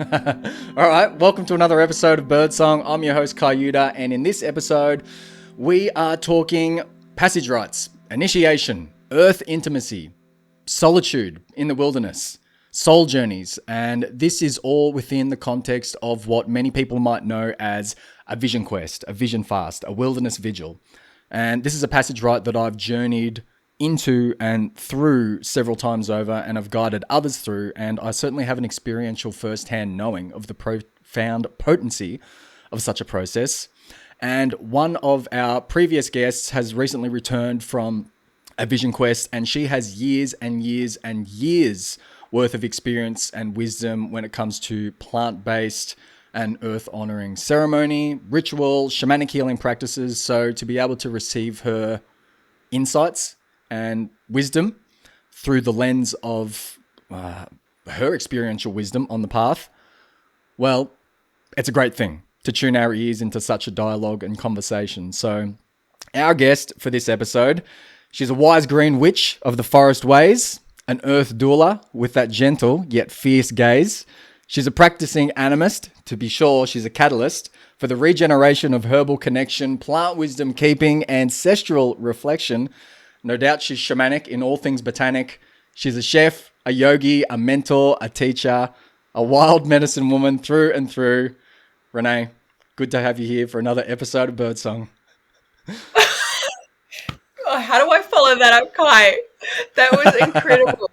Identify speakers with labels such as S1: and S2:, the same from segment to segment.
S1: All right, welcome to another episode of Birdsong. I'm your host, Kayuda, and in this episode, we are talking passage rites, initiation, earth intimacy, solitude in the wilderness, soul journeys, and this is all within the context of what many people might know as a vision quest, a vision fast, a wilderness vigil. And this is a passage rite that I've journeyed into and through several times over, and I've guided others through, and I certainly have an experiential first-hand knowing of the profound potency of such a process. And one of our previous guests has recently returned from a vision quest, and she has years and years and years worth of experience and wisdom when it comes to plant-based and earth-honoring ceremony, ritual, shamanic healing practices. So to be able to receive her insights and wisdom through the lens of her experiential wisdom on the path, well, it's a great thing to tune our ears into such a dialogue and conversation. So our guest for this episode, she's a wise green witch of the forest ways, an earth doula with that gentle yet fierce gaze. She's a practicing animist. To be sure, she's a catalyst for the regeneration of herbal connection, plant wisdom keeping, ancestral reflection. No doubt she's shamanic in all things botanic. She's a chef, a yogi, a mentor, a teacher, a wild medicine woman through and through. Renée, good to have you here for another episode of Birdsong.
S2: How do I follow that up, Kai? That was incredible.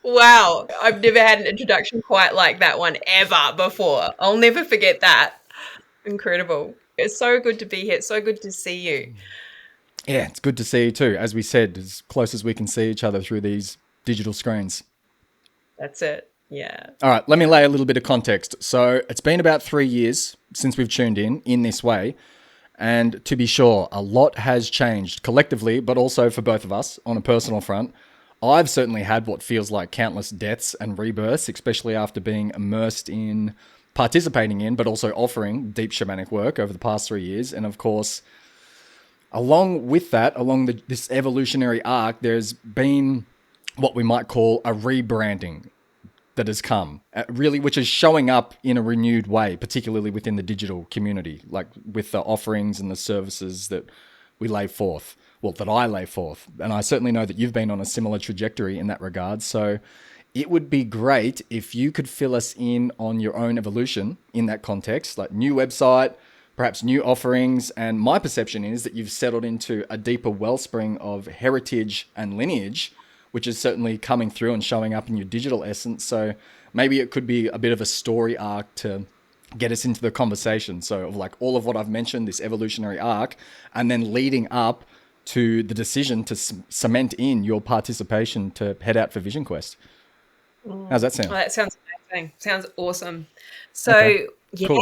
S2: Wow. I've never had an introduction quite like that one ever before. I'll never forget that. Incredible. It's so good to be here. It's so good to see you.
S1: Yeah, it's good to see you too. As we said, as close as we can see each other through these digital screens.
S2: That's it. Yeah.
S1: All right, let me lay a little bit of context. So it's been about 3 years since we've tuned in this way. And to be sure, a lot has changed collectively, but also for both of us on a personal front. I've certainly had what feels like countless deaths and rebirths, especially after being immersed in participating in, but also offering deep shamanic work over the past 3 years. And of course, along with that, this evolutionary arc, there's been what we might call a rebranding that has come, really, which is showing up in a renewed way, particularly within the digital community, like with the offerings and the services that we lay forth, well, that I lay forth. And I certainly know that you've been on a similar trajectory in that regard. So it would be great if you could fill us in on your own evolution in that context, like new website, perhaps new offerings. And my perception is that you've settled into a deeper wellspring of heritage and lineage, which is certainly coming through and showing up in your digital essence. So maybe it could be a bit of a story arc to get us into the conversation. So of like all of what I've mentioned, this evolutionary arc, and then leading up to the decision to cement in your participation to head out for Vision Quest. How's that sound?
S2: Oh, that sounds amazing. Sounds awesome. So
S1: Okay, cool.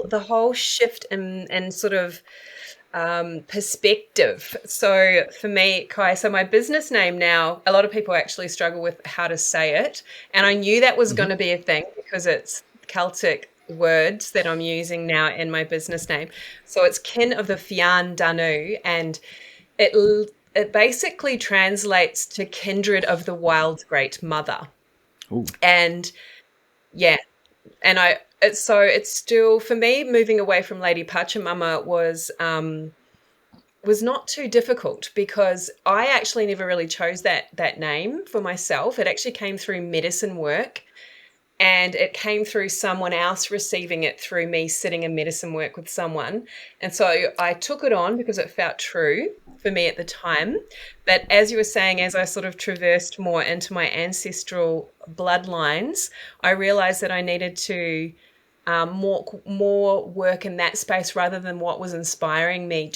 S2: the whole shift in sort of perspective. So for me, Kai, so my business name now, a lot of people actually struggle with how to say it. And I knew that was going to be a thing because it's Celtic words that I'm using now in my business name. So it's kin of the Fiàin Danú, and it basically translates to kindred of the wild great mother.
S1: Ooh.
S2: And yeah, and it's still, for me, moving away from Lady Pachamama was not too difficult because I actually never really chose that name for myself. It actually came through medicine work, and it came through someone else receiving it through me sitting in medicine work with someone. And so I took it on because it felt true for me at the time. But as you were saying, as I sort of traversed more into my ancestral bloodlines, I realized that I needed to more work in that space rather than what was inspiring me,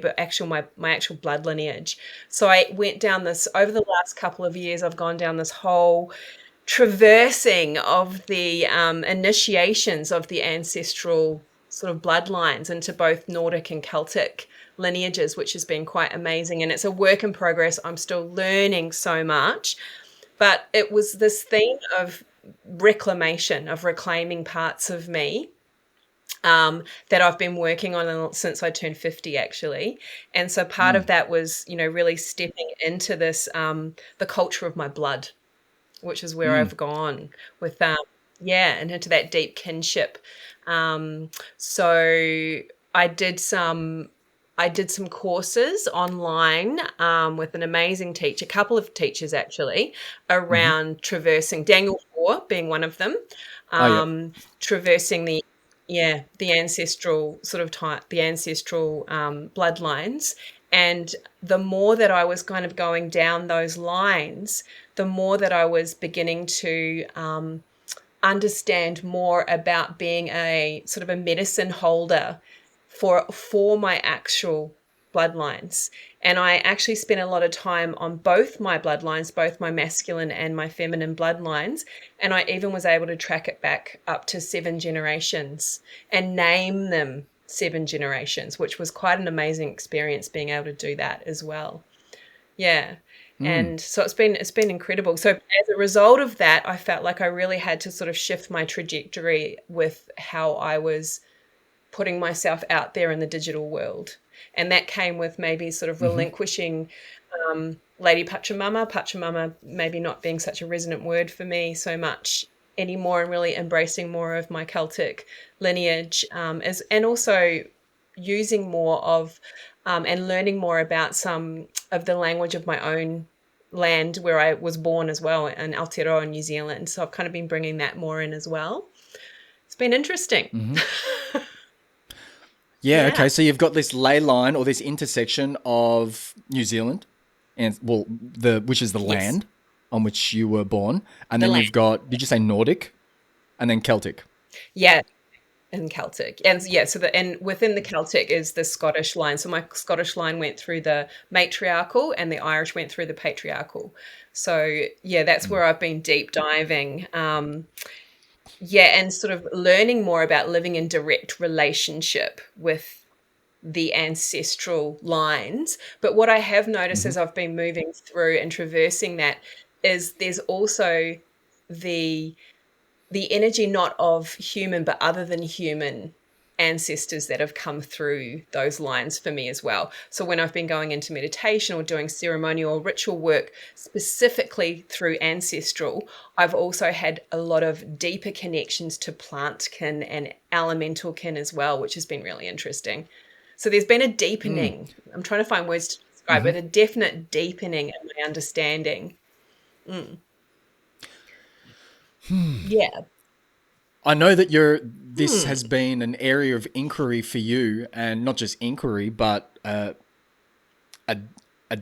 S2: but my actual blood lineage. So I went down this, over the last couple of years, I've gone down this whole traversing of the initiations of the ancestral sort of bloodlines into both Nordic and Celtic lineages, which has been quite amazing. And it's a work in progress. I'm still learning so much. But it was this theme of reclamation, of reclaiming parts of me that I've been working on since I turned 50, actually. And so part of that was, really stepping into this, the culture of my blood. which is where I've gone with and into that deep kinship. So I did some courses online with an amazing teacher, a couple of teachers actually, around traversing, Daniel Four being one of them, traversing the ancestral sort of type, the ancestral bloodlines. And the more that I was kind of going down those lines, the more that I was beginning to understand more about being a sort of a medicine holder for my actual bloodlines. And I actually spent a lot of time on both my bloodlines, both my masculine and my feminine bloodlines. And I even was able to track it back up to 7 generations and name them 7 generations, which was quite an amazing experience being able to do that as well. Yeah. And so it's been incredible. So as a result of that, I felt like I really had to sort of shift my trajectory with how I was putting myself out there in the digital world. And that came with maybe sort of relinquishing Lady Pachamama maybe not being such a resonant word for me so much anymore, and really embracing more of my Celtic lineage, and also using more of and learning more about some of the language of my own land where I was born as well, in Aotearoa, New Zealand. So I've kind of been bringing that more in as well. It's been interesting.
S1: Yeah, okay. So you've got this ley line or this intersection of New Zealand and which is the land on which you were born, and then you've got, did you say Nordic, and then Celtic?
S2: Yeah, and Celtic. And and within the Celtic is the Scottish line. So my Scottish line went through the matriarchal and the Irish went through the patriarchal. So yeah, that's where I've been deep diving. And sort of learning more about living in direct relationship with the ancestral lines. But what I have noticed as I've been moving through and traversing that is there's also the energy not of human but other than human ancestors that have come through those lines for me as well. So when I've been going into meditation or doing ceremonial or ritual work specifically through ancestral, I've also had a lot of deeper connections to plant kin and elemental kin as well, which has been really interesting. So there's been a deepening. I'm trying to find words to describe it, a definite deepening in my understanding. Yeah.
S1: I know that this has been an area of inquiry for you, and not just inquiry, but a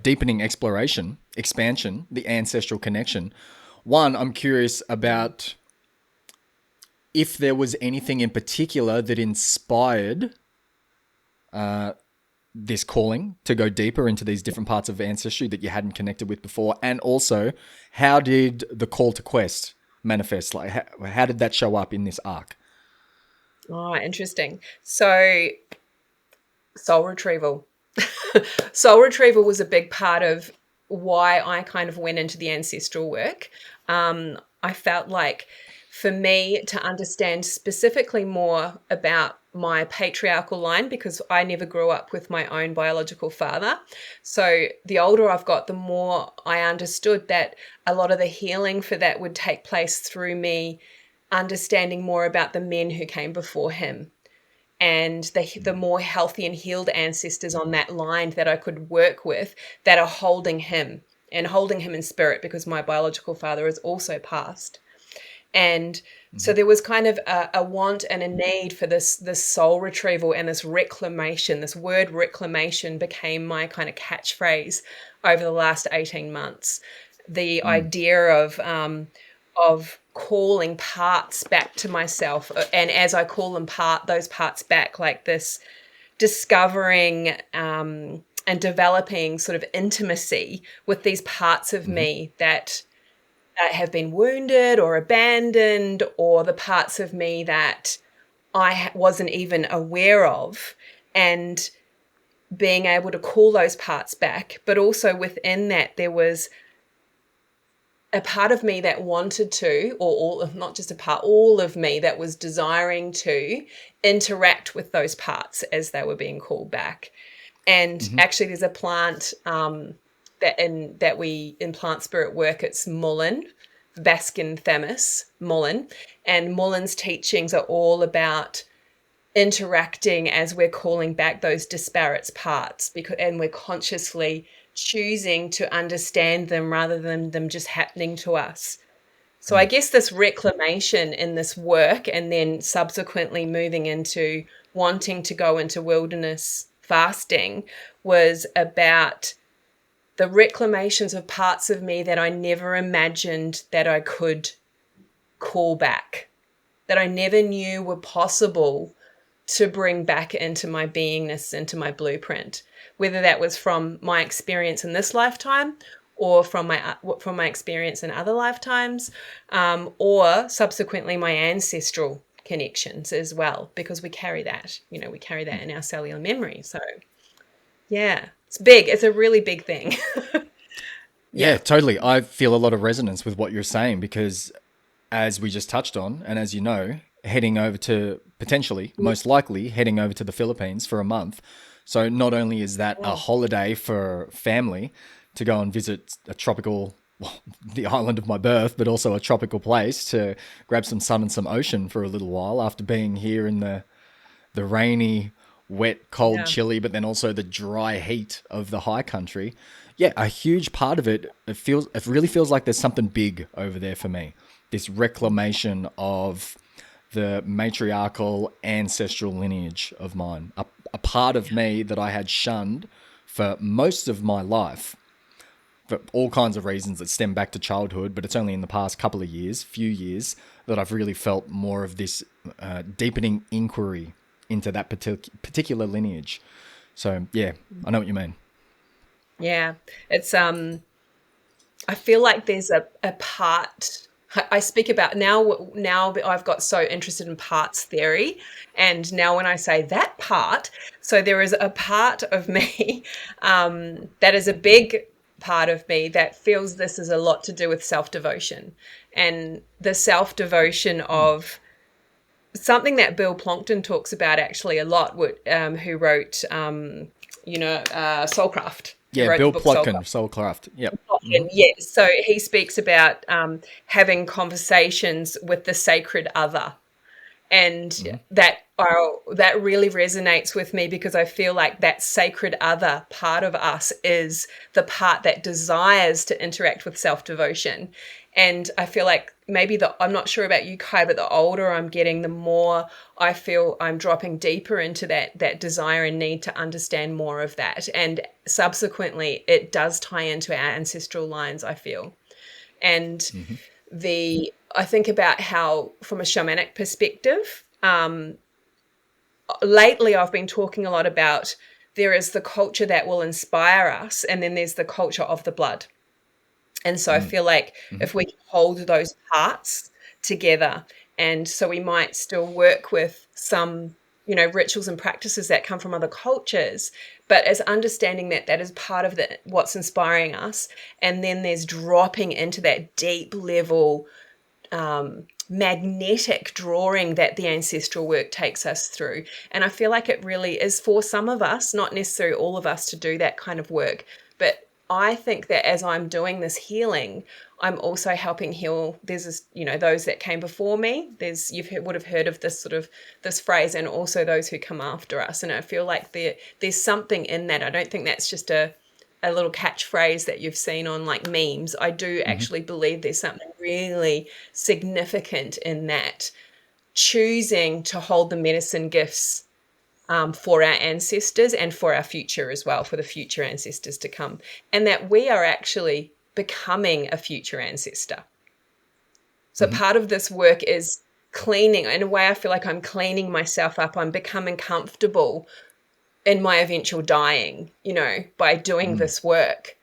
S1: deepening exploration, expansion, the ancestral connection. One, I'm curious about if there was anything in particular that inspired this calling to go deeper into these different parts of ancestry that you hadn't connected with before, and also how did the call to quest manifest? Like, how did that show up in this arc?
S2: Oh, interesting. So soul retrieval. Soul retrieval was a big part of why I kind of went into the ancestral work. I felt like for me to understand specifically more about my patriarchal line, because I never grew up with my own biological father. So the older I've got, the more I understood that a lot of the healing for that would take place through me understanding more about the men who came before him and the more healthy and healed ancestors on that line that I could work with that are holding him in spirit, because my biological father is also passed. And so there was kind of a want and a need for this soul retrieval and this reclamation. This word reclamation became my kind of catchphrase over the last 18 months. The idea of calling parts back to myself, and as I call them those parts back, like this discovering and developing sort of intimacy with these parts of me that have been wounded or abandoned, or the parts of me that I wasn't even aware of, and being able to call those parts back. But also within that, there was a part of me that wanted to, or not just a part, all of me that was desiring to interact with those parts as they were being called back. And actually there's a plant that we in plant spirit work, it's mullein Baskin Thames, Mullen, and Mullen's teachings are all about interacting as we're calling back those disparate parts, and we're consciously choosing to understand them rather than them just happening to us. So I guess this reclamation in this work, and then subsequently moving into wanting to go into wilderness fasting, was about the reclamations of parts of me that I never imagined that I could call back, that I never knew were possible to bring back into my beingness, into my blueprint, whether that was from my experience in this lifetime or from my experience in other lifetimes, or subsequently my ancestral connections as well, because we carry that, we carry that in our cellular memory. So yeah, it's big. It's a really big thing.
S1: Yeah, totally. I feel a lot of resonance with what you're saying because, as we just touched on, and as you know, heading over to most likely heading over to the Philippines for a month. So not only is that a holiday for family to go and visit a tropical, the island of my birth, but also a tropical place to grab some sun and some ocean for a little while after being here in the rainy, wet, cold, chilly, but then also the dry heat of the high country. Yeah, a huge part of it, it really feels like there's something big over there for me. This reclamation of the matriarchal ancestral lineage of mine, a part of me that I had shunned for most of my life, for all kinds of reasons that stem back to childhood, but it's only in the past few years, that I've really felt more of this deepening inquiry into that particular lineage. So yeah, I know what you mean.
S2: Yeah, it's I feel like there's a part I speak about now I've got so interested in parts theory, and now when I say that part, so there is a part of me that is a big part of me that feels this is a lot to do with self-devotion, and the self-devotion of something that Bill Plonkton talks about actually a lot, who wrote Soulcraft.
S1: Yeah, Bill Plotkin, Soulcraft. Yep.
S2: Plotkin, yes. So he speaks about having conversations with the sacred other. And that really resonates with me, because I feel like that sacred other part of us is the part that desires to interact with self-devotion. And I feel like maybe I'm not sure about you, Kai, but the older I'm getting, the more I feel I'm dropping deeper into that desire and need to understand more of that. And subsequently, it does tie into our ancestral lines, I feel. And I think about how, from a shamanic perspective, lately I've been talking a lot about there is the culture that will inspire us, and then there's the culture of the blood. And so I feel like if we can hold those parts together, and so we might still work with some, rituals and practices that come from other cultures, but as understanding that is part of what's inspiring us. And then there's dropping into that deep level magnetic drawing that the ancestral work takes us through. And I feel like it really is for some of us, not necessarily all of us, to do that kind of work. But I think that as I'm doing this healing, I'm also helping heal. There's this, those that came before me. Would have heard of this phrase, and also those who come after us. And I feel like there's something in that. I don't think that's just a little catchphrase that you've seen on like memes. I do actually believe there's something really significant in that, choosing to hold the medicine gifts for our ancestors and for our future as well, for the future ancestors to come, and that we are actually becoming a future ancestor. So part of this work is cleaning. In a way, I feel like I'm cleaning myself up. I'm becoming comfortable in my eventual dying, by doing this work,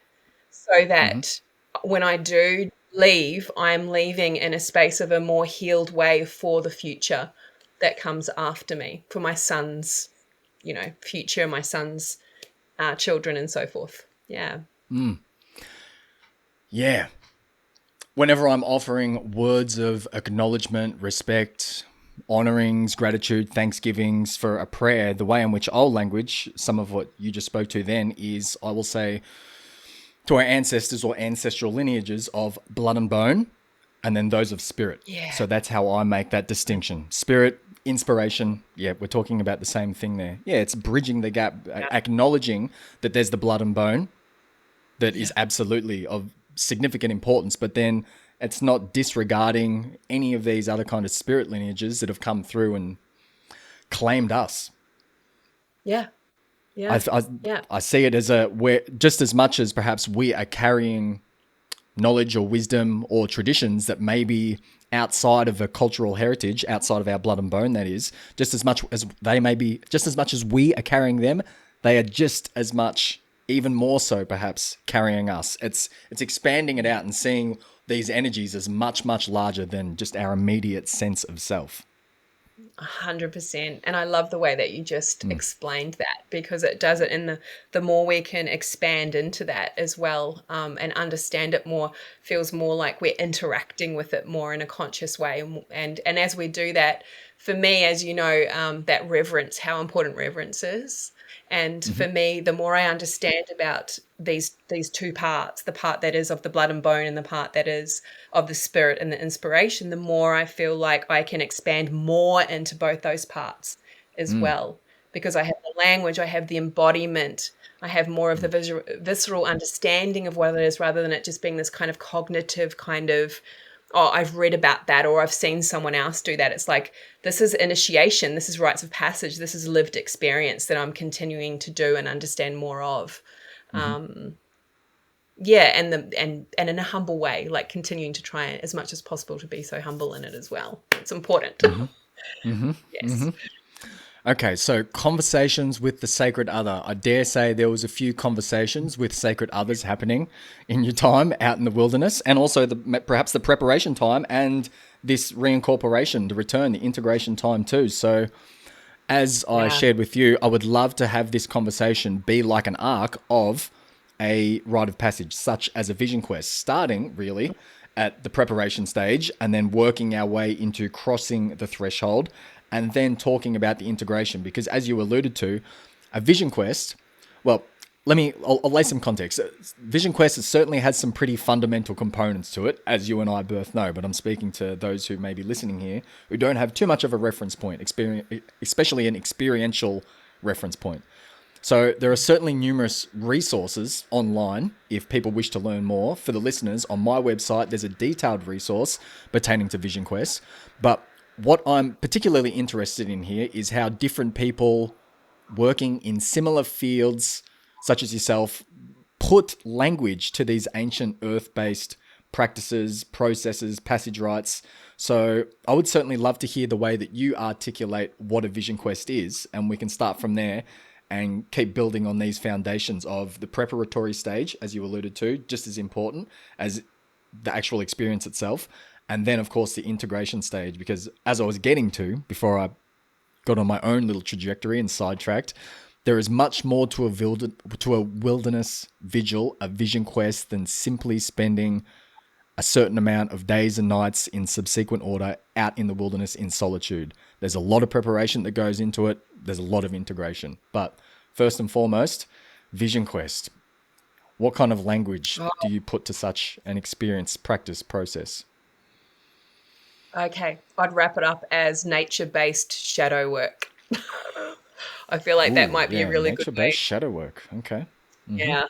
S2: so that when I do leave, I'm leaving in a space of a more healed way for the future that comes after me, for my son's, future, my son's children and so forth. Yeah.
S1: Yeah. Whenever I'm offering words of acknowledgement, respect, honorings, gratitude, thanksgivings for a prayer, the way in which I'll language some of what you just spoke to then is I will say to our ancestors or ancestral lineages of blood and bone, and then those of spirit.
S2: Yeah.
S1: So that's how I make that distinction. Spirit, inspiration. Yeah, we're talking about the same thing there. Yeah, it's bridging the gap, acknowledging that there's the blood and bone that is absolutely of significant importance, but then it's not disregarding any of these other kind of spirit lineages that have come through and claimed us.
S2: Yeah. Yeah.
S1: I see it as we're just as much as perhaps we are carrying knowledge or wisdom or traditions that may be outside of a cultural heritage, outside of our blood and bone, that is, just as much as they may be, just as much as we are carrying them, they are just as much, even more so perhaps, carrying us. It's expanding it out and seeing these energies as much, much larger than just our immediate sense of self.
S2: 100%. And I love the way that you just explained that, because it does it in the more we can expand into that as well, and understand it more, feels more like we're interacting with it more in a conscious way. And as we do that, for me, as you know, that reverence, how important reverence is. And for me, the more I understand about these two parts, the part that is of the blood and bone and the part that is of the spirit and the inspiration, the more I feel like I can expand more into both those parts as well. Because I have the language, I have the embodiment, I have more of the visceral understanding of what it is, rather than it just being this kind of cognitive kind of, oh, I've read about that or I've seen someone else do that. It's like, this is initiation, this is rites of passage, this is lived experience that I'm continuing to do and understand more of. And in a humble way, like continuing to try as much as possible to be so humble in it as well. It's important. Yes.
S1: Okay, so conversations with the sacred other. I dare say there was a few conversations with sacred others happening in your time out in the wilderness, and also perhaps the preparation time and this reincorporation, the return, the integration time too. So as I shared with you, I would love to have this conversation be like an arc of a rite of passage, such as a vision quest, starting really at the preparation stage and then working our way into crossing the threshold and then talking about the integration. Because as you alluded to, a vision quest, well, I'll lay some context. Vision quest certainly has some pretty fundamental components to it, as you and I both know, but I'm speaking to those who may be listening here who don't have too much of a reference point, especially an experiential reference point. So there are certainly numerous resources online if people wish to learn more. For the listeners, on my website, there's a detailed resource pertaining to Vision Quest. But what I'm particularly interested in here is how different people working in similar fields, such as yourself, put language to these ancient earth-based practices, processes, passage rites. So I would certainly love to hear the way that you articulate what a Vision Quest is, and we can start from there and keep building on these foundations of the preparatory stage, as you alluded to, just as important as the actual experience itself. And then, of course, the integration stage, because as I was getting to before I got on my own little trajectory and sidetracked, there is much more to a wilderness vigil, a vision quest, than simply spending a certain amount of days and nights in subsequent order out in the wilderness in solitude. There's a lot of preparation that goes into it. There's a lot of integration. But first and foremost, vision quest. What kind of language do you put to such an experience, practice, process?
S2: Okay, I'd wrap it up as nature-based shadow work. I feel like that might be a really good way.
S1: Nature-based shadow work. Okay.
S2: Yeah.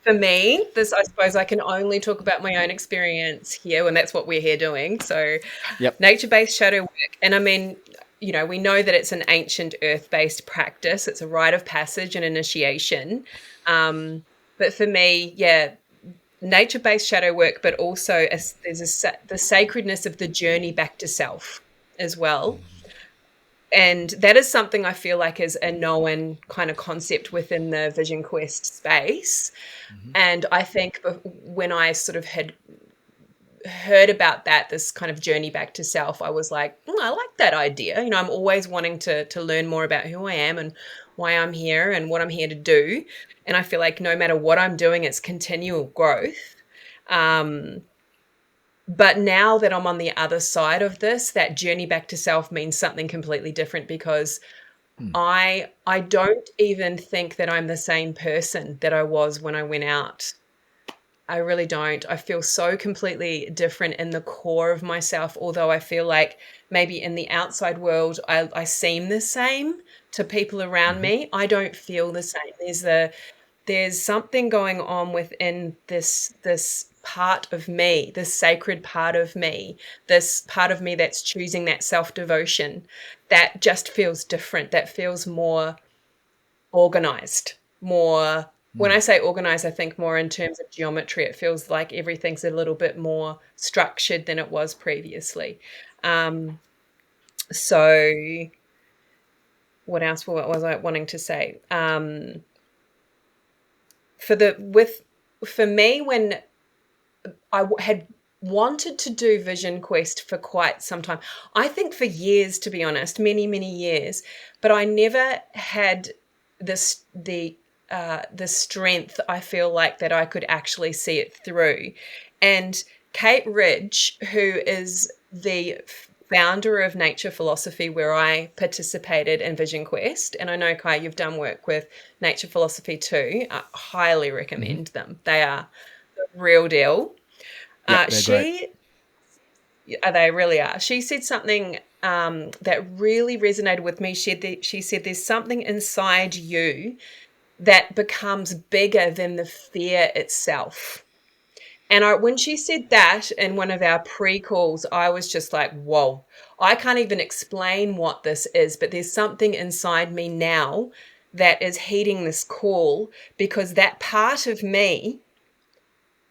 S2: For me, I suppose I can only talk about my own experience here, and that's what we're here doing. So nature-based shadow work. And I mean, you know, we know that it's an ancient earth-based practice. It's a rite of passage and initiation. But for me, nature-based shadow work, but also there's the sacredness of the journey back to self as well. And that is something I feel like is a known kind of concept within the Vision Quest space. And I think when I sort of had heard about this kind of journey back to self, I was like, I like that idea. You know, I'm always wanting to learn more about who I am and why I'm here and what I'm here to do. And I feel like no matter what I'm doing, it's continual growth. But now that I'm on the other side of this, that journey back to self means something completely different, because I don't even think that I'm the same person that I was when I went out I really don't. I feel so completely different in the core of myself, although I feel like maybe in the outside world I seem the same to people around me. I don't feel the same. There's something going on within this part of me, this sacred part of me, this part of me that's choosing that self-devotion, that just feels different, that feels more organized, more. When I say organized, I think more in terms of geometry. It feels like everything's a little bit more structured than it was previously. So what else was I wanting to say? For me, when I had wanted to do Vision Quest for quite some time, I think for years, to be honest, many, many years, but I never had the strength, I feel like, that I could actually see it through. And Kate Ridge, who is the founder of Nature Philosophy, where I participated in Vision Quest, and I know, Kai, you've done work with Nature Philosophy too. I highly recommend them. They are the real deal.
S1: Yeah, they're great.
S2: They really are. She said something that really resonated with me. She said there's something inside you that becomes bigger than the fear itself. And when she said that in one of our pre-calls, I was just like, whoa, I can't even explain what this is, but there's something inside me now that is heeding this call, because that part of me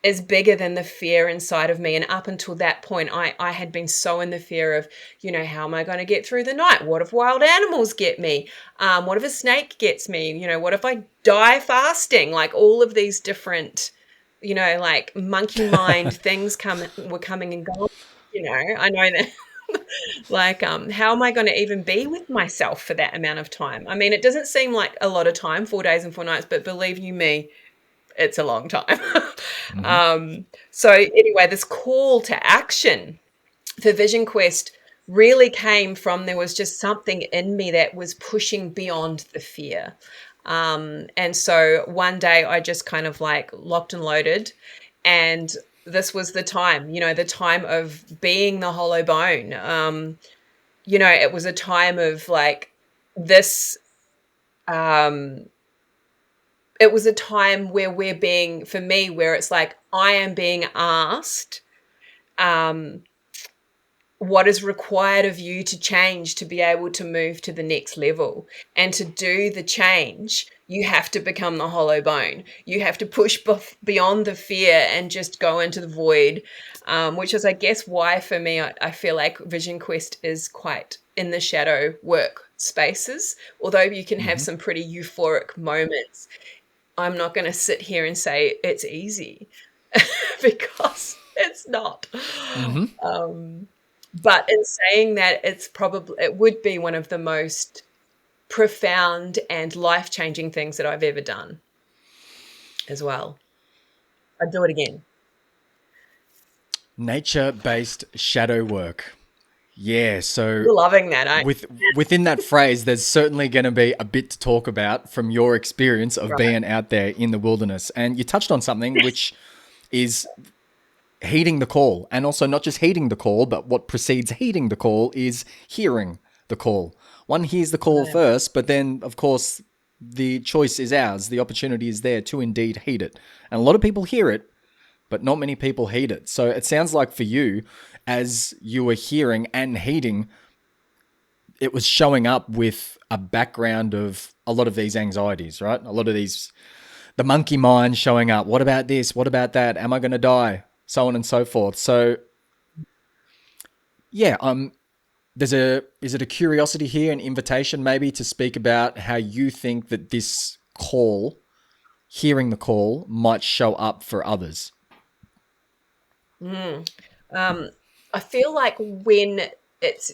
S2: is bigger than the fear inside of me. And up until that point, I had been so in the fear of, how am I going to get through the night? What if wild animals get me? What if a snake gets me? What if I die fasting? Like all of these different, like monkey mind things were coming and going. I know that. Like, how am I going to even be with myself for that amount of time? I mean, it doesn't seem like a lot of time, 4 days and 4 nights, but believe you me, it's a long time. So anyway, this call to action for Vision Quest really came from, there was just something in me that was pushing beyond the fear. And so one day I just kind of like locked and loaded, and this was the time, the time of being the hollow bone. It was a time of like this, it was a time where for me, where it's like, I am being asked, what is required of you to change to be able to move to the next level. And to do the change, you have to become the hollow bone. You have to push beyond the fear and just go into the void, which is, I guess, why for me, I feel like Vision Quest is quite in the shadow work spaces. Although you can have some pretty euphoric moments, I'm not going to sit here and say it's easy because it's not. But in saying that, it would be one of the most profound and life-changing things that I've ever done as well. I'd do it again.
S1: Nature-based shadow work. Yeah, so
S2: You're loving that, aren't you?
S1: within that phrase, there's certainly going to be a bit to talk about from your experience of being out there in the wilderness. And you touched on something which is heeding the call, and also not just heeding the call, but what precedes heeding the call is hearing the call. One hears the call first, but then, of course, the choice is ours. The opportunity is there to indeed heed it. And a lot of people hear it, but not many people heed it. So it sounds like for you, as you were hearing and heeding, it was showing up with a background of a lot of these anxieties, right? A lot of the monkey mind showing up. What about this? What about that? Am I going to die? So on and so forth. So yeah, is it a curiosity here, an invitation maybe to speak about how you think that this call, hearing the call, might show up for others?
S2: I feel like it's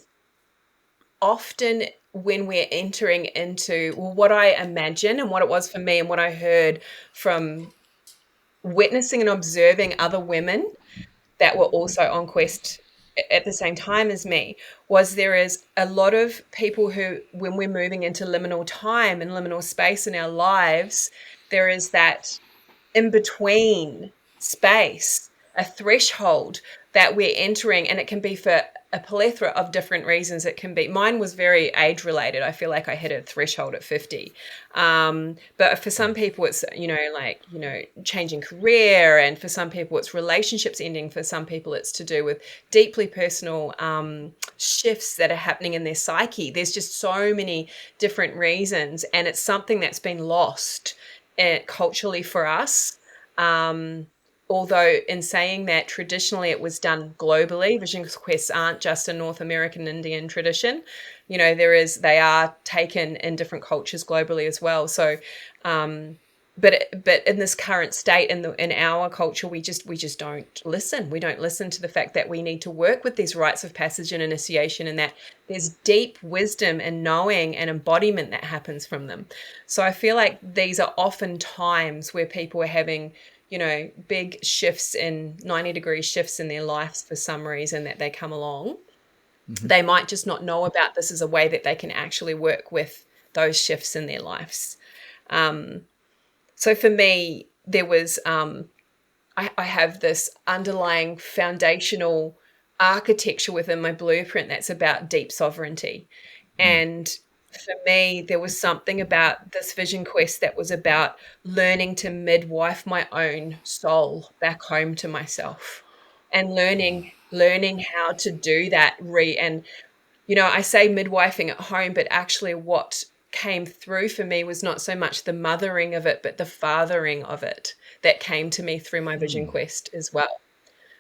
S2: often when we're entering into, what I imagine and what it was for me and what I heard from witnessing and observing other women that were also on quest at the same time as me, was there is a lot of people who, when we're moving into liminal time and liminal space in our lives, there is that in between space, a threshold that we're entering, and it can be for a plethora of different reasons. It can be, mine was very age related. I feel like I hit a threshold at 50. But for some people it's, changing career. And for some people it's relationships ending. For some people it's to do with deeply personal shifts that are happening in their psyche. There's just so many different reasons. And it's something that's been lost culturally for us. Although in saying that, traditionally it was done globally. Vision quests aren't just a North American Indian tradition. They are taken in different cultures globally as well. So, but in this current state, in our culture, we just don't listen. We don't listen to the fact that we need to work with these rites of passage and initiation, and that there's deep wisdom and knowing and embodiment that happens from them. So I feel like these are often times where people are having big shifts 90-degree shifts in their lives for some reason that they come along. Mm-hmm. They might just not know about this as a way that they can actually work with those shifts in their lives. So for me, there was, I have this underlying foundational architecture within my blueprint that's about deep sovereignty. And for me, there was something about this vision quest that was about learning to midwife my own soul back home to myself, and learning how to do that. I say midwifing at home, but actually what came through for me was not so much the mothering of it, but the fathering of it that came to me through my vision quest as well.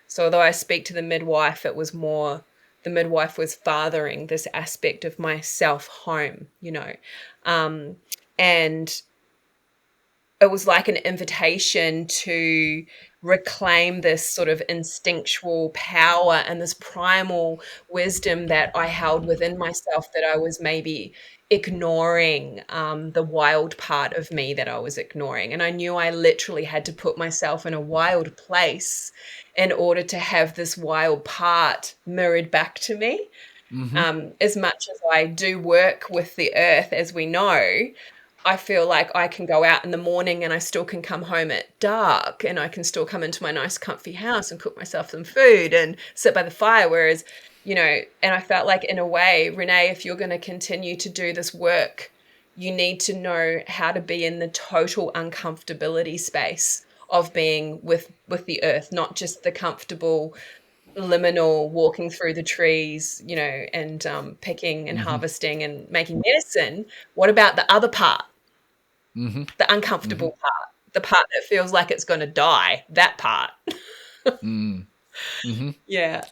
S2: So although I speak to the midwife, it was more, the midwife was fathering this aspect of myself home, and it was like an invitation to reclaim this sort of instinctual power and this primal wisdom that I held within myself, that I was maybe ignoring, the wild part of me that I was ignoring. And I knew I literally had to put myself in a wild place in order to have this wild part mirrored back to me. Mm-hmm. As much as I do work with the earth, as we know, I feel like I can go out in the morning and I still can come home at dark, and I can still come into my nice comfy house and cook myself some food and sit by the fire. Whereas, and I felt like, in a way, Renée, if you're going to continue to do this work, you need to know how to be in the total uncomfortability space of being with the earth, not just the comfortable liminal walking through the trees, and picking and harvesting and making medicine. What about the other part? Mm-hmm. The uncomfortable part, the part that feels like it's going to die, that part. Mm-hmm. Yeah.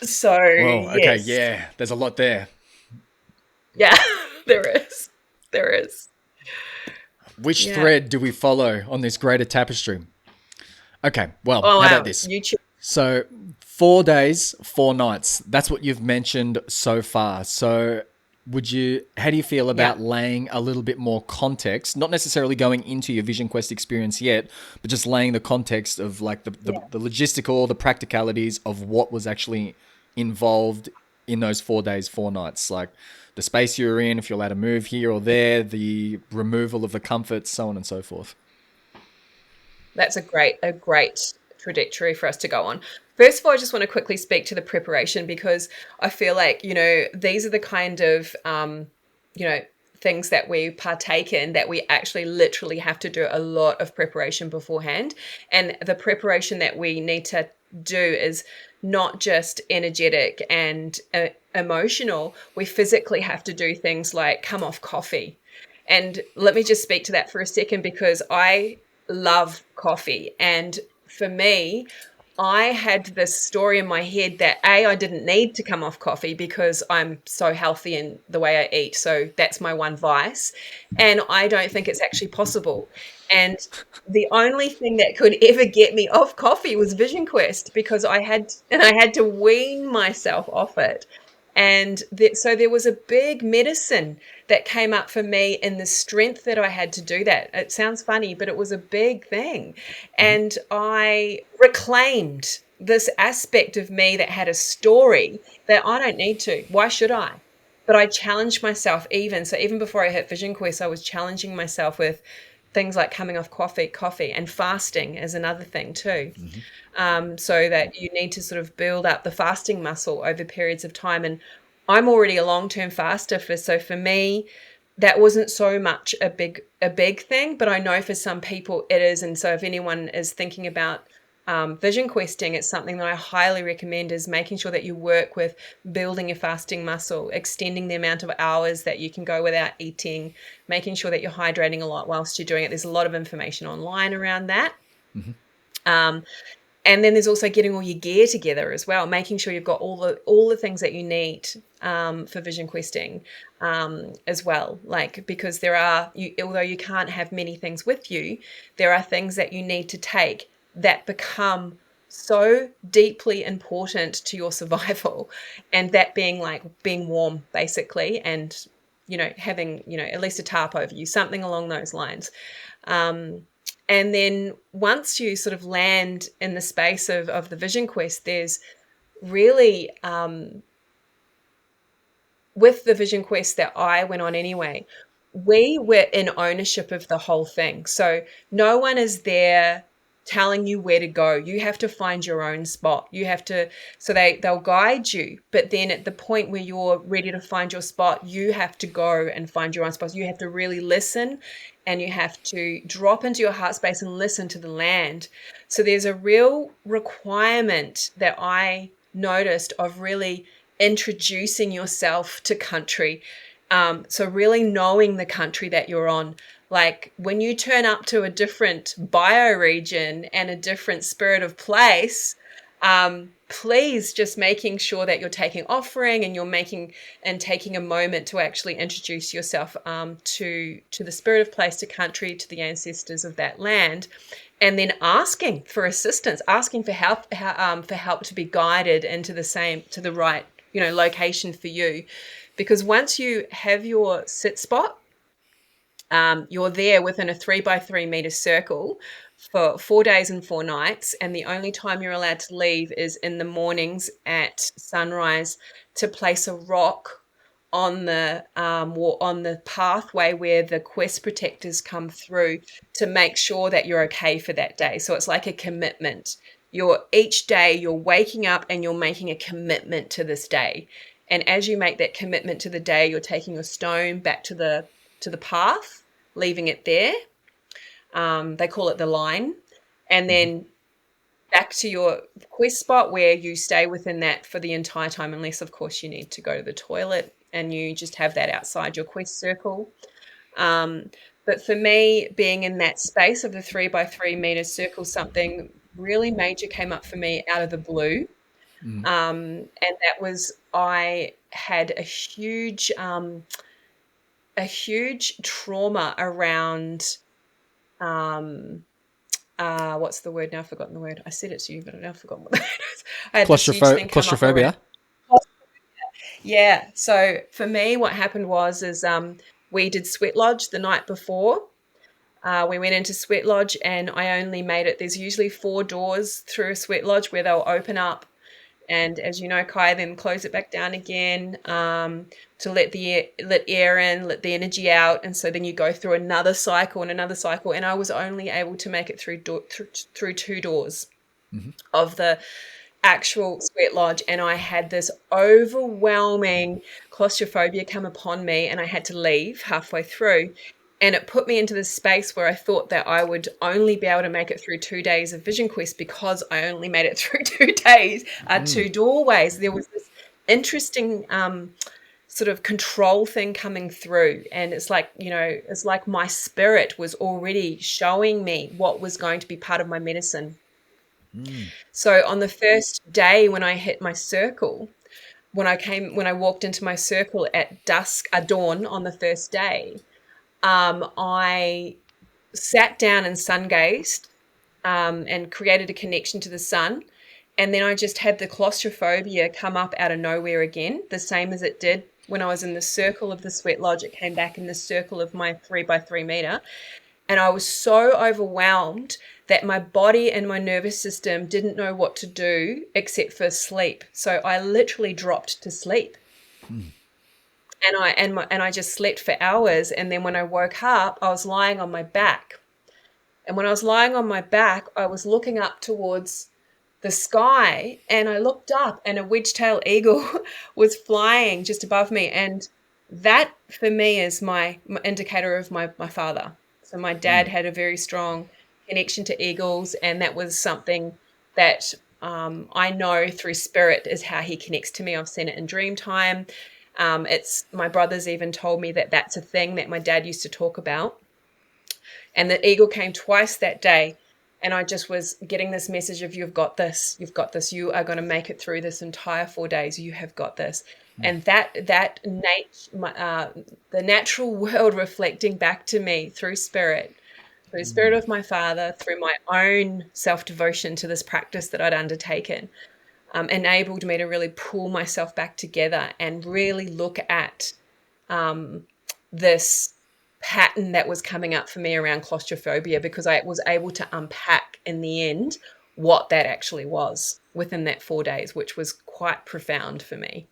S2: So,
S1: well, okay,
S2: yes.
S1: yeah, there's a lot there.
S2: Yeah, there is.
S1: Which thread do we follow on this greater tapestry? Okay, well, how about this?
S2: YouTube.
S1: So 4 days, 4 nights. That's what you've mentioned so far. So how do you feel about laying a little bit more context, not necessarily going into your Vision Quest experience yet, but just laying the context of like the logistical, the practicalities of what was actually involved in those 4 days, 4 nights, like the space you were in, if you're allowed to move here or there, the removal of the comforts, so on and so forth.
S2: That's a great trajectory for us to go on. First of all, I just want to quickly speak to the preparation, because I feel like, these are the kind of, things that we partake in that we actually literally have to do a lot of preparation beforehand. And the preparation that we need to do is not just energetic and emotional. We physically have to do things like come off coffee. And let me just speak to that for a second, because I love coffee. And for me, I had this story in my head that I didn't need to come off coffee because I'm so healthy in the way I eat. So that's my one vice. And I don't think it's actually possible. And the only thing that could ever get me off coffee was Vision Quest, because I had to wean myself off it. And so there was a big medicine that came up for me in the strength that I had to do that. It sounds funny, but it was a big thing. And I reclaimed this aspect of me that had a story that I don't need to. Why should I? But I challenged myself even. So even before I hit Vision Quest, I was challenging myself with, things like coming off coffee, and fasting is another thing too. So that you need to sort of build up the fasting muscle over periods of time. And I'm already a long-term faster, so for me, that wasn't so much a big thing, but I know for some people it is. And so if anyone is thinking about vision questing, it's something that I highly recommend, is making sure that you work with building your fasting muscle, extending the amount of hours that you can go without eating, making sure that you're hydrating a lot whilst you're doing it. There's a lot of information online around that. And then there's also getting all your gear together as well, making sure you've got all the things that you need for vision questing as well. Like, because although you can't have many things with you, there are things that you need to take that become so deeply important to your survival, and that being like being warm basically, and having at least a tarp over you, something along those lines. And then once you sort of land in the space of the vision quest, there's really with the vision quest that I went on anyway, we were in ownership of the whole thing. So no one is there telling you where to go. You have to find your own spot. So they'll guide you, but then at the point where you're ready to find your spot, you have to go and find your own spot. You have to really listen, and you have to drop into your heart space and listen to the land. So there's a real requirement that I noticed of really introducing yourself to country. So really knowing the country that you're on. Like when you turn up to a different bioregion and a different spirit of place, please just making sure that you're taking offering, and you're taking a moment to actually introduce yourself to the spirit of place, to country, to the ancestors of that land, and then asking for assistance, asking for help, to be guided into the right location for you. Because once you have your sit spot, you're there within a 3x3 meter circle for 4 days and 4 nights, and the only time you're allowed to leave is in the mornings at sunrise to place a rock on the pathway where the quest protectors come through, to make sure that you're okay for that day. So it's like a commitment. Each day you're waking up and you're making a commitment to this day. And as you make that commitment to the day, you're taking your stone back to the path, leaving it there. They call it the line. And then back to your quest spot, where you stay within that for the entire time, unless, of course, you need to go to the toilet, and you just have that outside your quest circle. But for me, being in that space of the 3x3 meter circle, something really major came up for me out of the blue. And that was, I had a huge trauma around, what's the word now? I've forgotten the word. I said it to you, but I've now forgotten what the word is. I had this huge thing come up around claustrophobia. Yeah. So for me, what happened was we did Sweat Lodge the night before. We went into Sweat Lodge, and I only made it. There's usually 4 doors through a Sweat Lodge where they'll open up, and as you know, Kai, then close it back down again to let air in, let the energy out, and so then you go through another cycle and another cycle. And I was only able to make it through 2 doors of the actual Sweat Lodge, and I had this overwhelming claustrophobia come upon me, and I had to leave halfway through. And it put me into this space where I thought that I would only be able to make it through 2 days of Vision Quest, because I only made it through 2 days, 2 doorways. There was this interesting sort of control thing coming through. And it's like, it's like my spirit was already showing me what was going to be part of my medicine. So on the first day, when I hit my circle, when I walked into my circle at dawn on the first day, I sat down and sun gazed and created a connection to the sun. And then I just had the claustrophobia come up out of nowhere again, the same as it did when I was in the circle of the Sweat Lodge. It came back in the circle of my 3x3 meter. And I was so overwhelmed that my body and my nervous system didn't know what to do except for sleep. So I literally dropped to sleep. And I just slept for hours. And then when I woke up, I was lying on my back. And when I was lying on my back, I was looking up towards the sky, and I looked up and a wedge-tailed eagle was flying just above me. And that for me is my indicator of my father. So my dad had a very strong connection to eagles, and that was something that I know through spirit is how he connects to me. I've seen it in dream time. It's my brothers even told me that that's a thing that my dad used to talk about. And the eagle came twice that day. And I just was getting this message of, you've got this, you are going to make it through this entire 4 days, you have got this. And the natural world reflecting back to me through the spirit of my father, through my own self-devotion to this practice that I'd undertaken, enabled me to really pull myself back together and really look at this pattern that was coming up for me around claustrophobia, because I was able to unpack in the end what that actually was within that 4 days, which was quite profound for me.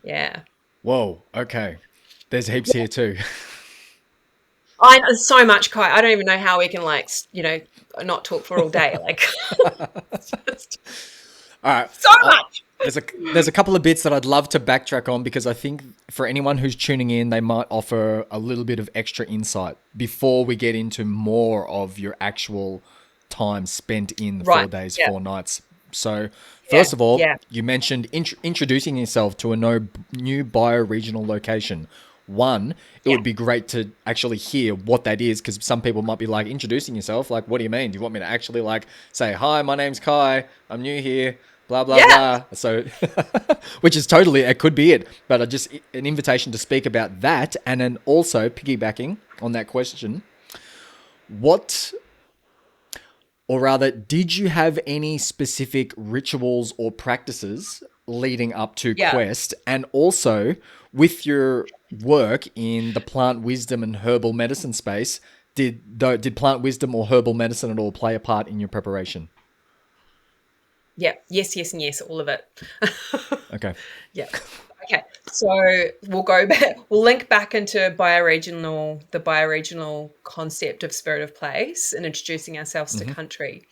S2: Yeah.
S1: Whoa. Okay. There's heaps here too.
S2: I know so much, Kai. I don't even know how we can not talk for all day.
S1: All right.
S2: So much.
S1: There's a couple of bits that I'd love to backtrack on, because I think for anyone who's tuning in, they might offer a little bit of extra insight before we get into more of your actual time spent in the 4 days, 4 nights. So first of all, you mentioned introducing yourself to a new bio-regional location. One, it would be great to actually hear what that is, because some people might be like, introducing yourself, like, what do you mean? Do you want me to actually say, hi, my name's Kai, I'm new here, blah, blah, blah. So, which is totally, it could be it, but just an invitation to speak about that. And then also piggybacking on that question, did you have any specific rituals or practices leading up to Quest? And also with your work in the plant wisdom and herbal medicine space, did plant wisdom or herbal medicine at all play a part in your preparation?
S2: Yeah. Yes, and yes, all of it.
S1: Okay.
S2: Yeah. Okay. So we'll go back, we'll link back into the bioregional concept of spirit of place and introducing ourselves to country.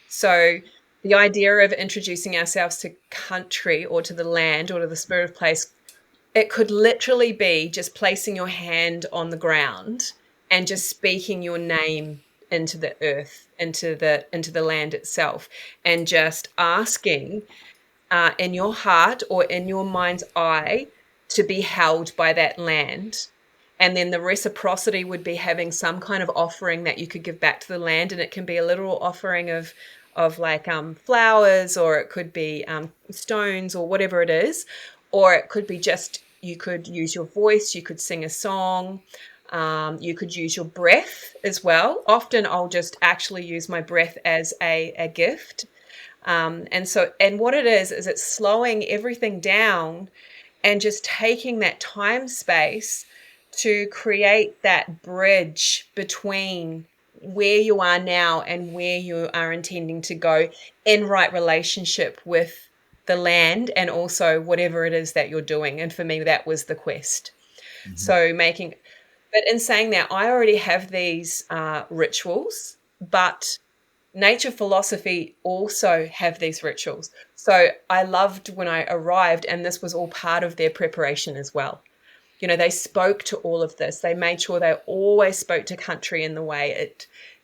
S2: So the idea of introducing ourselves to country or to the land or to the spirit of place, it could literally be just placing your hand on the ground and just speaking your name into the earth, into the land itself, and just asking in your heart or in your mind's eye to be held by that land. And then the reciprocity would be having some kind of offering that you could give back to the land. And it can be a literal offering of flowers, or it could be stones or whatever it is. Or it could be just, you could use your voice, you could sing a song, you could use your breath as well. Often I'll just actually use my breath as a gift. And what it is it's slowing everything down and just taking that time space to create that bridge between where you are now and where you are intending to go in right relationship with the land and also whatever it is that you're doing. And for me, that was the quest. But in saying that, I already have these rituals, but nature philosophy also have these rituals. So I loved when I arrived, and this was all part of their preparation as well. They spoke to all of this. They made sure they always spoke to country in the way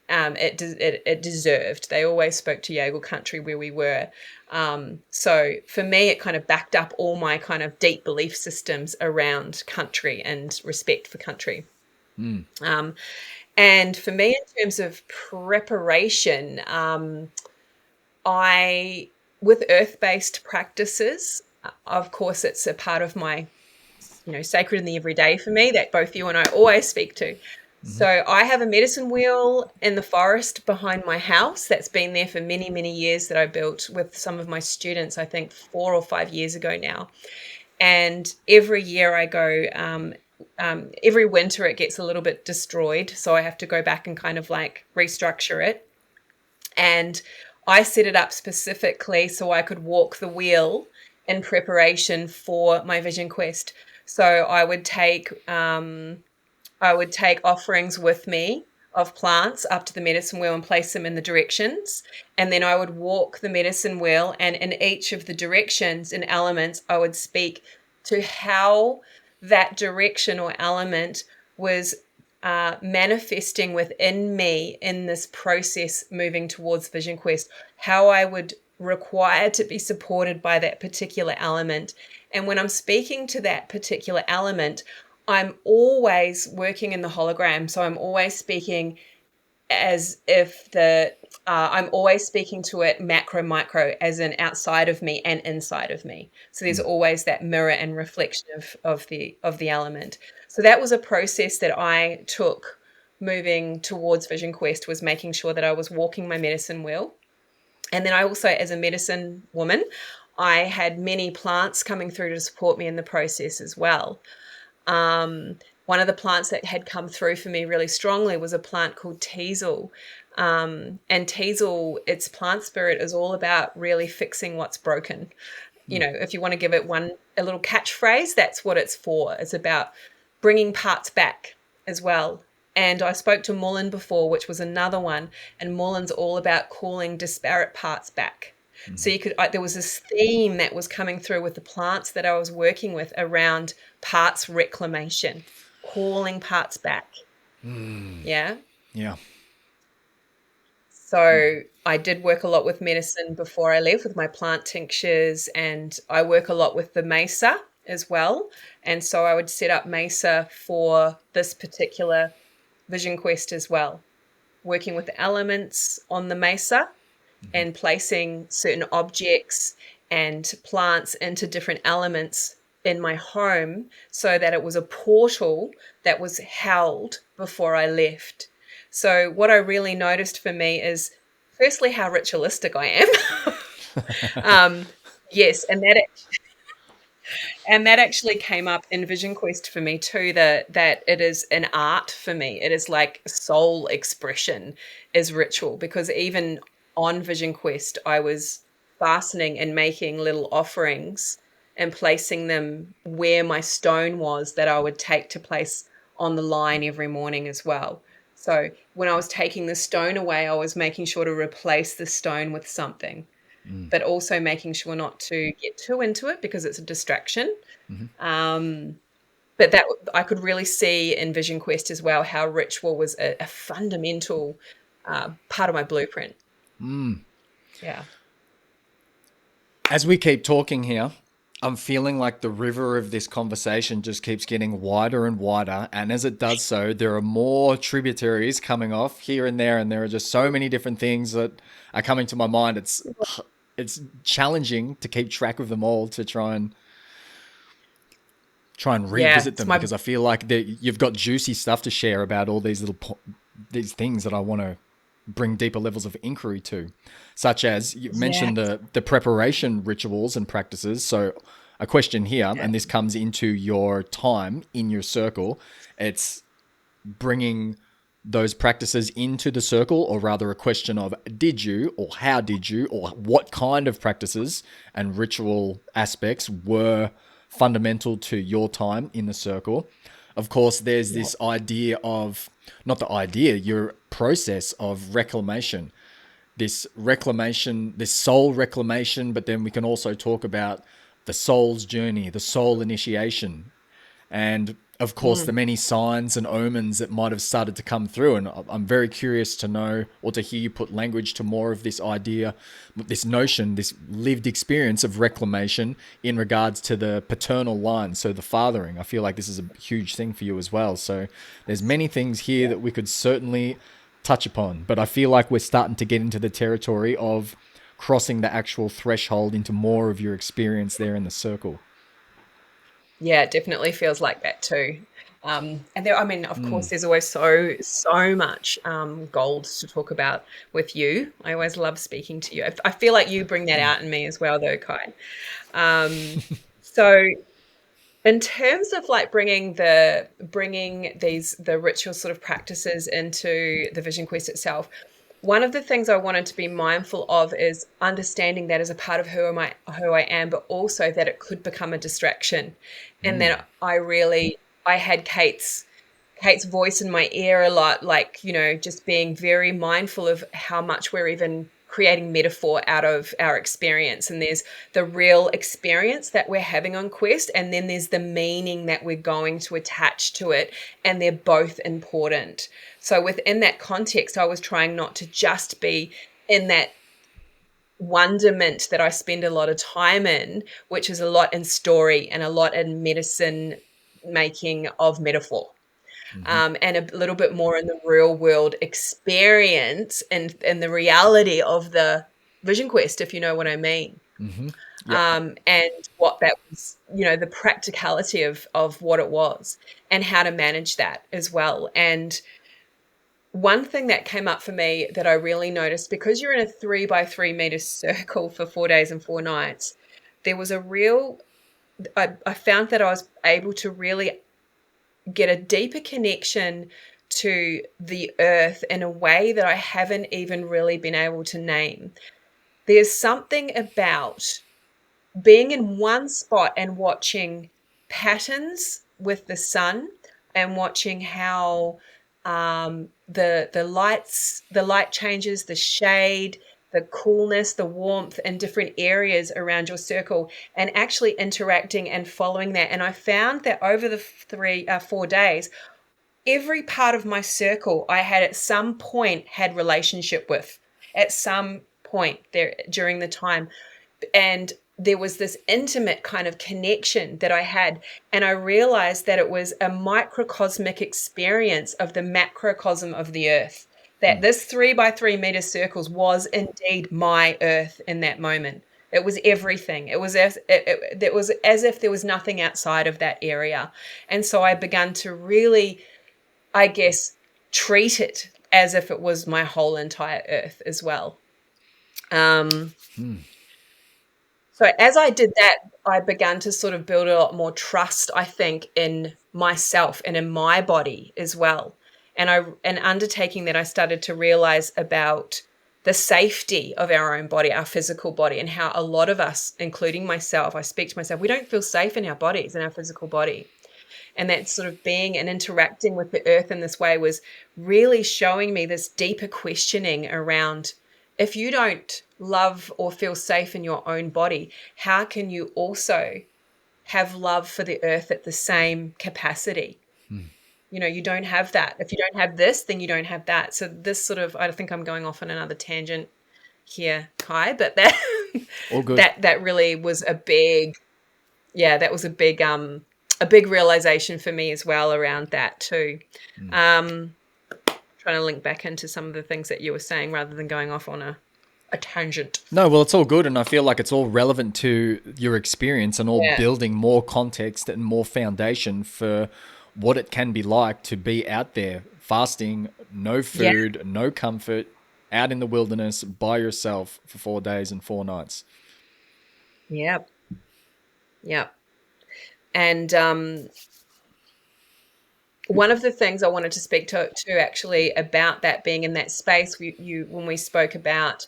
S2: it deserved. They always spoke to Yaegl country where we were. So for me, it kind of backed up all my kind of deep belief systems around country and respect for country. And for me, in terms of preparation, with earth-based practices, of course, it's a part of my, sacred in the everyday for me that both you and I always speak to. So I have a medicine wheel in the forest behind my house that's been there for many, many years, that I built with some of my students, I think 4 or 5 years ago now. And every year I go, every winter it gets a little bit destroyed. So I have to go back and kind of restructure it. And I set it up specifically so I could walk the wheel in preparation for my vision quest. So I would take offerings with me of plants up to the medicine wheel and place them in the directions. And then I would walk the medicine wheel, and in each of the directions and elements, I would speak to how that direction or element was manifesting within me in this process moving towards Vision Quest, how I would require to be supported by that particular element. And when I'm speaking to that particular element, I'm always working in the hologram. So I'm always speaking as if I'm always speaking to it macro, micro, as in outside of me and inside of me. So there's always that mirror and reflection of the element. So that was a process that I took moving towards Vision Quest, was making sure that I was walking my medicine wheel. And then I also, as a medicine woman, I had many plants coming through to support me in the process as well. One of the plants that had come through for me really strongly was a plant called teasel. And teasel, its plant spirit is all about really fixing what's broken. You know, if you want to give it a little catchphrase, that's what it's for. It's about bringing parts back as well. And I spoke to mullein before, which was another one. And mullein's all about calling disparate parts back. So there was this theme that was coming through with the plants that I was working with around parts reclamation, calling parts back. Yeah.
S1: Yeah.
S2: So I did work a lot with medicine before I left with my plant tinctures, and I work a lot with the mesa as well. And so I would set up mesa for this particular Vision Quest as well, working with the elements on the mesa and placing certain objects and plants into different elements in my home so that it was a portal that was held before I left. So what I really noticed for me is, firstly, how ritualistic I am. Yes, and that actually came up in Vision Quest for me too, that it is an art for me. It is like soul expression is ritual, because even on Vision Quest, I was fastening and making little offerings and placing them where my stone was that I would take to place on the line every morning as well. So when I was taking the stone away, I was making sure to replace the stone with something, but also making sure not to get too into it because it's a distraction. But that I could really see in Vision Quest as well how ritual was a fundamental part of my blueprint. Yeah.
S1: As we keep talking here, I'm feeling like the river of this conversation just keeps getting wider and wider. And as it does so, there are more tributaries coming off here and there. And there are just so many different things that are coming to my mind. It's challenging to keep track of them all, to try and revisit them, because I feel like you've got juicy stuff to share about all these these things that I want to bring deeper levels of inquiry to, such as you mentioned the preparation rituals and practices. So a question here, and this comes into your time in your circle, it's bringing those practices into the circle, or rather a question of did you, or how did you, or what kind of practices and ritual aspects were fundamental to your time in the circle. Of course, there's this idea of, not the idea, your process of reclamation, this soul reclamation, but then we can also talk about the soul's journey, the soul initiation, and of course the many signs and omens that might have started to come through. And I'm very curious to know, or to hear you put language to more of this idea, this notion, this lived experience of reclamation in regards to the paternal line, so the fathering. I feel like this is a huge thing for you as well. So there's many things here that we could certainly touch upon, but I feel like we're starting to get into the territory of crossing the actual threshold into more of your experience there in the circle.
S2: Yeah, it definitely feels like that too. And there, I mean, of course, there's always so much gold to talk about with you. I always love speaking to you. I feel like you bring that out in me as well, though, Kai. So, in terms of like bringing the ritual sort of practices into the Vision Quest itself, one of the things I wanted to be mindful of is understanding that as a part of who I am, but also that it could become a distraction. And then I had Kate's Kate's voice in my ear a lot, like, you know, just being very mindful of how much we're even creating metaphor out of our experience. And there's the real experience that we're having on Quest, and then there's the meaning that we're going to attach to it, and they're both important. So within that context, I was trying not to just be in that wonderment that I spend a lot of time in, which is a lot in story and a lot in medicine making of metaphor. And a little bit more in the real world experience and the reality of the vision quest, if you know what I mean.
S1: Yep.
S2: And what that was, you know, the practicality of what it was and how to manage that as well. And one thing that came up for me that I really noticed, because you're in a 3x3 meter circle for 4 days and 4 nights, there was a real, I found that I was able to really get a deeper connection to the earth in a way that I haven't even really been able to name. There's something about being in one spot and watching patterns with the sun and watching how the light changes, the shade, the coolness, the warmth in different areas around your circle, and actually interacting and following that. And I found that over the 4 days, every part of my circle I had at some point had relationship with at some point there during the time. And there was this intimate kind of connection that I had. And I realized that it was a microcosmic experience of the macrocosm of the earth, that this 3x3 meter circles was indeed my earth in that moment. It was everything. It was as if there was nothing outside of that area. And so I began to really, I guess, treat it as if it was my whole entire earth as well. So as I did that, I began to sort of build a lot more trust, I think, in myself and in my body as well. And undertaking that, I started to realize about the safety of our own body, our physical body, and how a lot of us, including myself, I speak to myself, we don't feel safe in our bodies, in our physical body. And that sort of being and interacting with the earth in this way was really showing me this deeper questioning around, if you don't love or feel safe in your own body, how can you also have love for the earth at the same capacity? You know, you don't have that. If you don't have this, then you don't have that. So this sort of, I think I'm going off on another tangent here, Kai, but that
S1: All good.
S2: that really was a big realization for me as well around that too. Trying to link back into some of the things that you were saying rather than going off on a tangent.
S1: No, well, it's all good, and I feel like it's all relevant to your experience and all building more context and more foundation for what it can be like to be out there fasting, no food, no comfort, out in the wilderness by yourself for 4 days and 4 nights.
S2: Yep. And one of the things I wanted to speak to actually about that being in that space, when we spoke about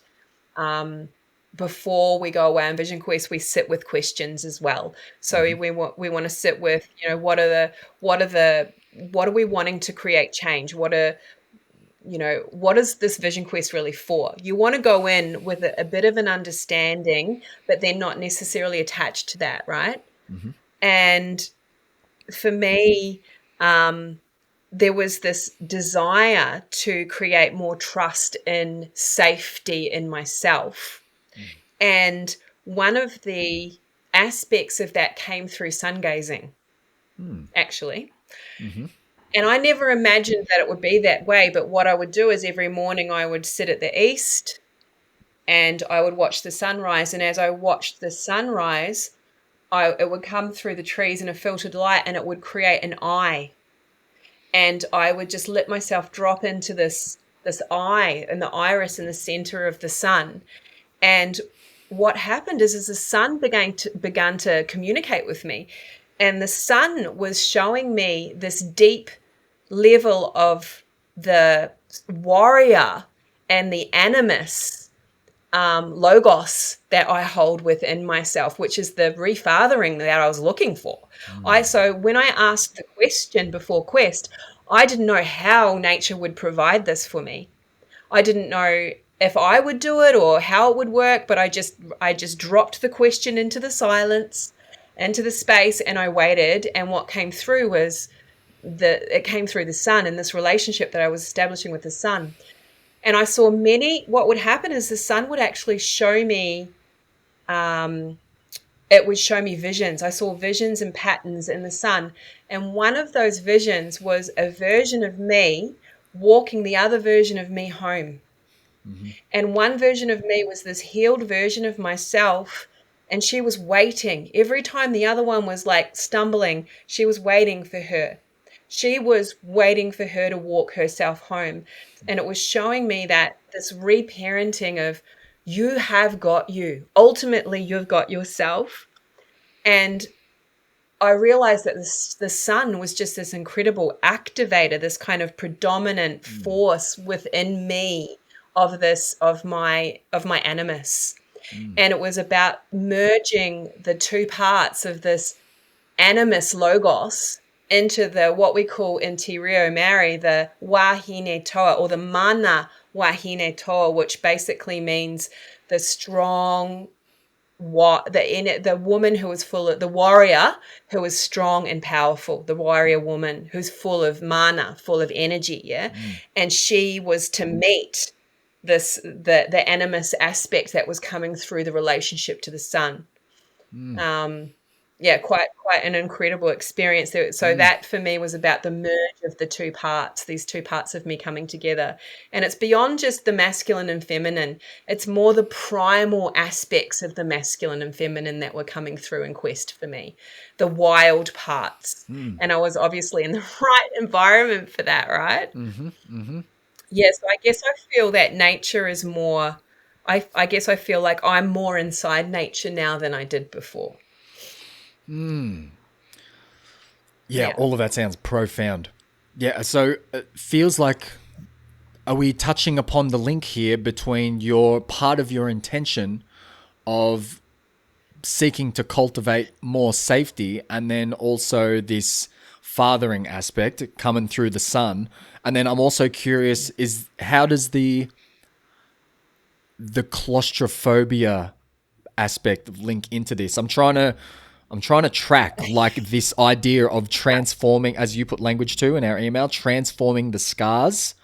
S2: before we go away on Vision Quest, we sit with questions as well. So we want to sit with, you know, what are we wanting to create change? What is this Vision Quest really for? You want to go in with a bit of an understanding, but they're not necessarily attached to that, right? And for me, there was this desire to create more trust in safety in myself. And one of the aspects of that came through sun gazing, actually. And I never imagined that it would be that way. But what I would do is every morning I would sit at the east and I would watch the sunrise. And as I watched the sunrise, it would come through the trees in a filtered light and it would create an eye. And I would just let myself drop into this eye and the iris in the center of the sun. And what happened is the sun began to communicate with me. And the sun was showing me this deep level of the warrior and the animist logos that I hold within myself, which is the refathering that I was looking for. So when I asked the question before Quest, I didn't know how nature would provide this for me. I didn't know if I would do it or how it would work, but I just dropped the question into the silence, into the space, and I waited. And what came through was it came through the sun and this relationship that I was establishing with the sun. And I saw what would happen is the sun would actually show me, it would show me visions. I saw visions and patterns in the sun. And one of those visions was a version of me walking the other version of me home. Mm-hmm. And one version of me was this healed version of myself. And she was waiting. Every time the other one was like stumbling, she was waiting for her. She was waiting for her to walk herself home. And it was showing me that this reparenting of, you have got you. Ultimately, you've got yourself. And I realized that the sun was just this incredible activator, this kind of predominant force within me of my animus. And it was about merging the two parts of this animus logos into what we call in Te Reo Maori, the wahine toa, or the mana wahine toa, which basically means the strong, the woman who was full of, the warrior who was strong and powerful, the warrior woman who's full of mana, full of energy, yeah? And she was to meet the animus aspect that was coming through the relationship to the sun. Quite an incredible experience. So that for me was about the merge of the two parts, these two parts of me coming together. And it's beyond just the masculine and feminine. It's more the primal aspects of the masculine and feminine that were coming through in Quest for me, the wild parts. And I was obviously in the right environment for that, right?
S1: Mm-hmm. Mm-hmm.
S2: Yeah, so I guess I feel that nature is more, I guess I feel like I'm more inside nature now than I did before.
S1: Yeah, all of that sounds profound. Yeah, so it feels like, are we touching upon the link here between your part of your intention of seeking to cultivate more safety and then also this fathering aspect coming through the sun? And then I'm also curious, is how does the claustrophobia aspect link into this? I'm trying to track like this idea of transforming, as you put language to in our email, transforming the scars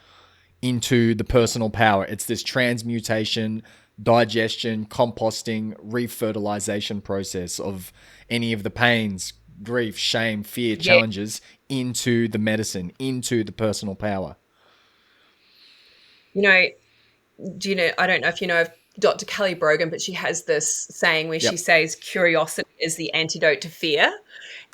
S1: into the personal power. It's this transmutation, digestion, composting, refertilization process of any of the pains, grief, shame, fear, challenges into the medicine, into the personal power.
S2: I don't know if you know of Dr. Kelly Brogan, but she has this saying where she says curiosity is the antidote to fear.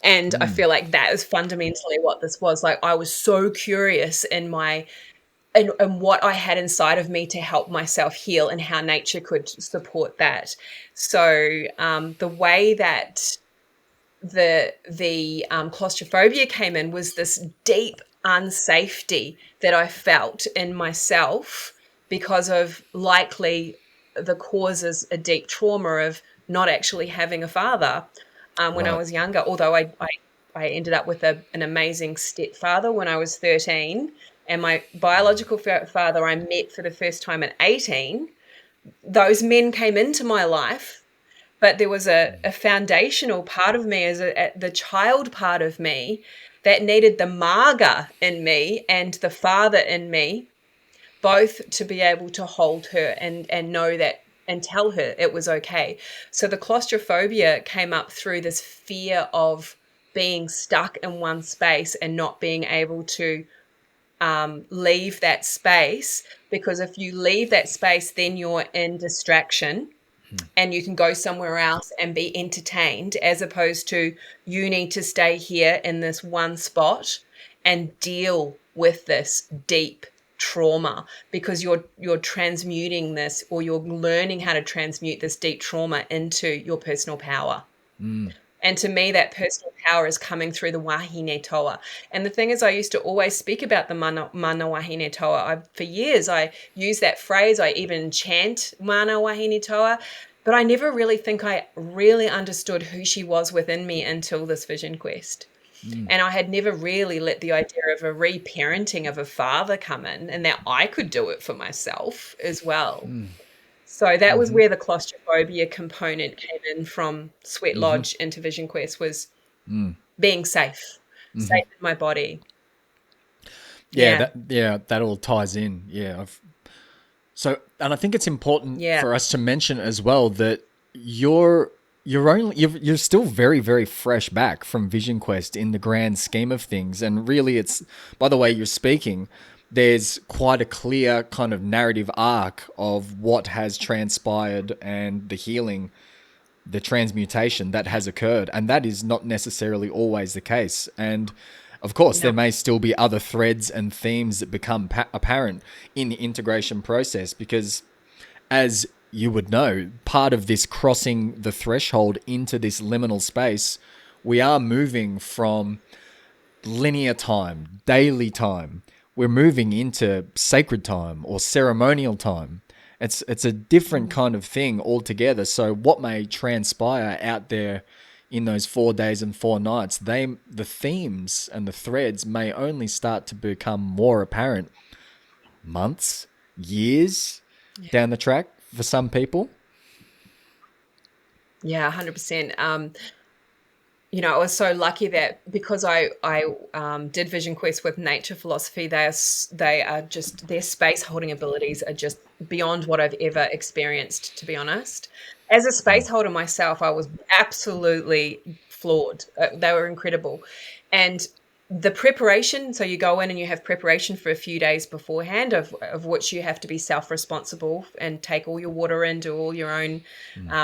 S2: And I feel like that is fundamentally what this was. Like, I was so curious in what I had inside of me to help myself heal and how nature could support that. So the way that the claustrophobia came in was this deep unsafety that I felt in myself because of likely the causes a deep trauma of not actually having a father when I was younger. Although I ended up with an amazing stepfather when I was 13, and my biological father I met for the first time at 18. Those men came into my life, but there was a foundational part of me, the child part of me, that needed the maga in me and the father in me, both to be able to hold her and know that and tell her it was okay. So the claustrophobia came up through this fear of being stuck in one space and not being able to leave that space, because if you leave that space, then you're in distraction and you can go somewhere else and be entertained, as opposed to you need to stay here in this one spot and deal with this deep trauma, because you're transmuting this, or you're learning how to transmute this deep trauma into your personal power. And to me, that personal power is coming through the wahine toa. And the thing is, I used to always speak about the mana wahine toa. For years, I use that phrase. I even chant mana wahine toa. But I never really think I really understood who she was within me until this vision quest. And I had never really let the idea of a reparenting of a father come in, and that I could do it for myself as well. So that was where the claustrophobia component came in from Sweat Lodge into Vision Quest, was being safe in my body.
S1: That all ties in. And I think it's important for us to mention as well that you're still very, very fresh back from Vision Quest in the grand scheme of things. And really, it's, by the way you're speaking, there's quite a clear kind of narrative arc of what has transpired and the healing, the transmutation that has occurred. And that is not necessarily always the case. And of course, there may still be other threads and themes that become apparent in the integration process, because as you would know, part of this crossing the threshold into this liminal space, we are moving from linear time, daily time. We're moving into sacred time or ceremonial time. It's a different kind of thing altogether. So what may transpire out there in those 4 days and 4 nights, the themes and the threads may only start to become more apparent months, years down the track for some people.
S2: Yeah, 100%. I was so lucky that because I did Vision Quest with nature philosophy, they are just, their space holding abilities are just beyond what I've ever experienced, to be honest. As a space holder myself, I was absolutely floored. They were incredible. And the preparation, so you go in and you have preparation for a few days beforehand, of which you have to be self-responsible and take all your water in, do all your own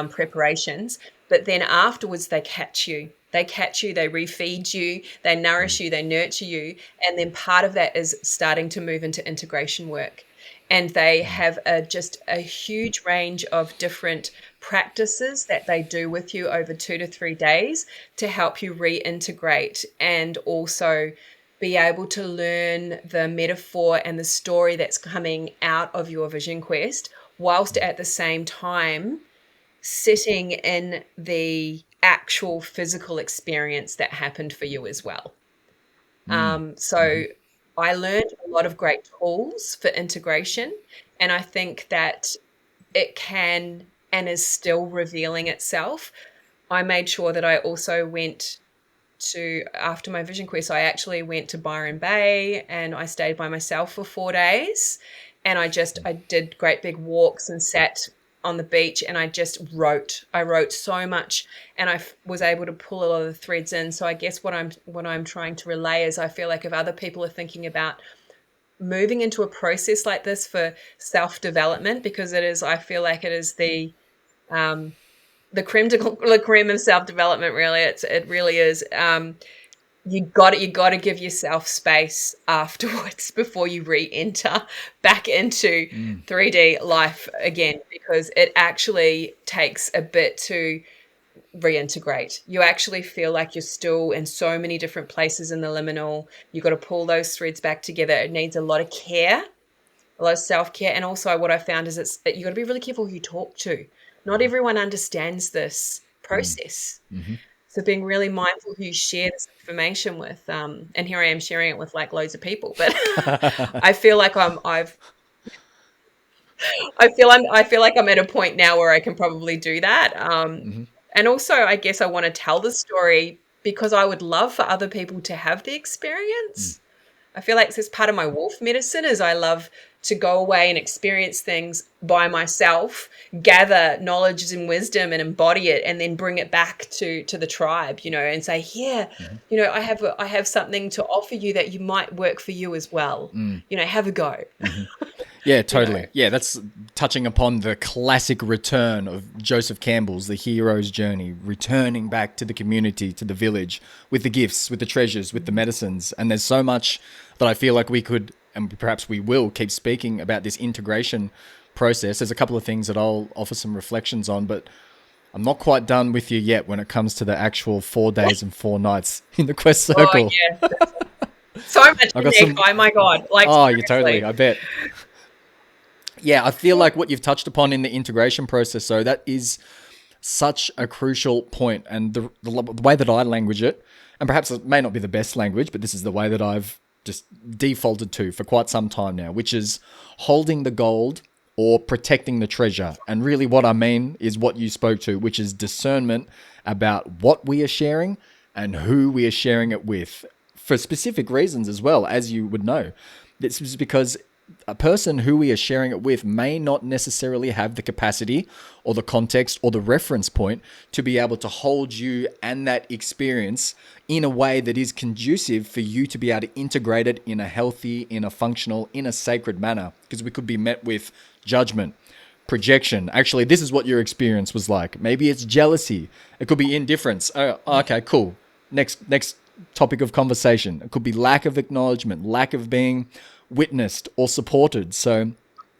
S2: preparations. But then afterwards, they catch you. They refeed you, they nourish you, they nurture you. And then part of that is starting to move into integration work. And they have just a huge range of different practices that they do with you over 2 to 3 days to help you reintegrate, and also be able to learn the metaphor and the story that's coming out of your Vision Quest, whilst at the same time sitting in the actual physical experience that happened for you as well. So I learned a lot of great tools for integration, and I think that it can and is still revealing itself. I made sure that I also went to, after my Vision Quest, I actually went to Byron Bay and I stayed by myself for 4 days, and I did great big walks and sat on the beach, and I just wrote. I wrote so much, and I was able to pull a lot of the threads in. So I guess what I'm trying to relay is, I feel like if other people are thinking about moving into a process like this for self-development, because I feel like it is the creme de la creme of self-development, really. It really is. You got to give yourself space afterwards before you re-enter back into 3D life again, because it actually takes a bit to reintegrate. You actually feel like you're still in so many different places in the liminal. You got to pull those threads back together. It needs a lot of care, a lot of self-care. And also what I found is you got to be really careful who you talk to. Not everyone understands this process. So being really mindful who you share this information with. And here I am sharing it with like loads of people, but I feel like I feel like I'm at a point now where I can probably do that. And also, I guess I want to tell the story because I would love for other people to have the experience. I feel like this part of my wolf medicine is I love to go away and experience things by myself, gather knowledge and wisdom and embody it, and then bring it back to the tribe, and say, I have something to offer you that you might work for you as well. Have a go.
S1: Yeah, totally. Yeah, that's touching upon the classic return of Joseph Campbell's The Hero's Journey, returning back to the community, to the village, with the gifts, with the treasures, with the medicines. And there's so much that I feel like we could, and perhaps we will, keep speaking about this integration process. There's a couple of things that I'll offer some reflections on, but I'm not quite done with you yet when it comes to the actual 4 days and 4 nights in the Quest Circle.
S2: Oh, yeah. So much to dig. Oh, my God.
S1: You totally, I bet. Yeah, I feel like what you've touched upon in the integration process, so that is such a crucial point. And the way that I language it, and perhaps it may not be the best language, but this is the way that I've just defaulted to for quite some time now, which is holding the gold or protecting the treasure. And really what I mean is what you spoke to, which is discernment about what we are sharing and who we are sharing it with, for specific reasons as well, as you would know. This is because a person who we are sharing it with may not necessarily have the capacity or the context or the reference point to be able to hold you and that experience in a way that is conducive for you to be able to integrate it in a healthy, in a functional, in a sacred manner. Because we could be met with judgment, projection. Actually, this is what your experience was like. Maybe it's jealousy. It could be indifference. Oh, okay, cool. Next topic of conversation. It could be lack of acknowledgement, lack of being witnessed or supported. So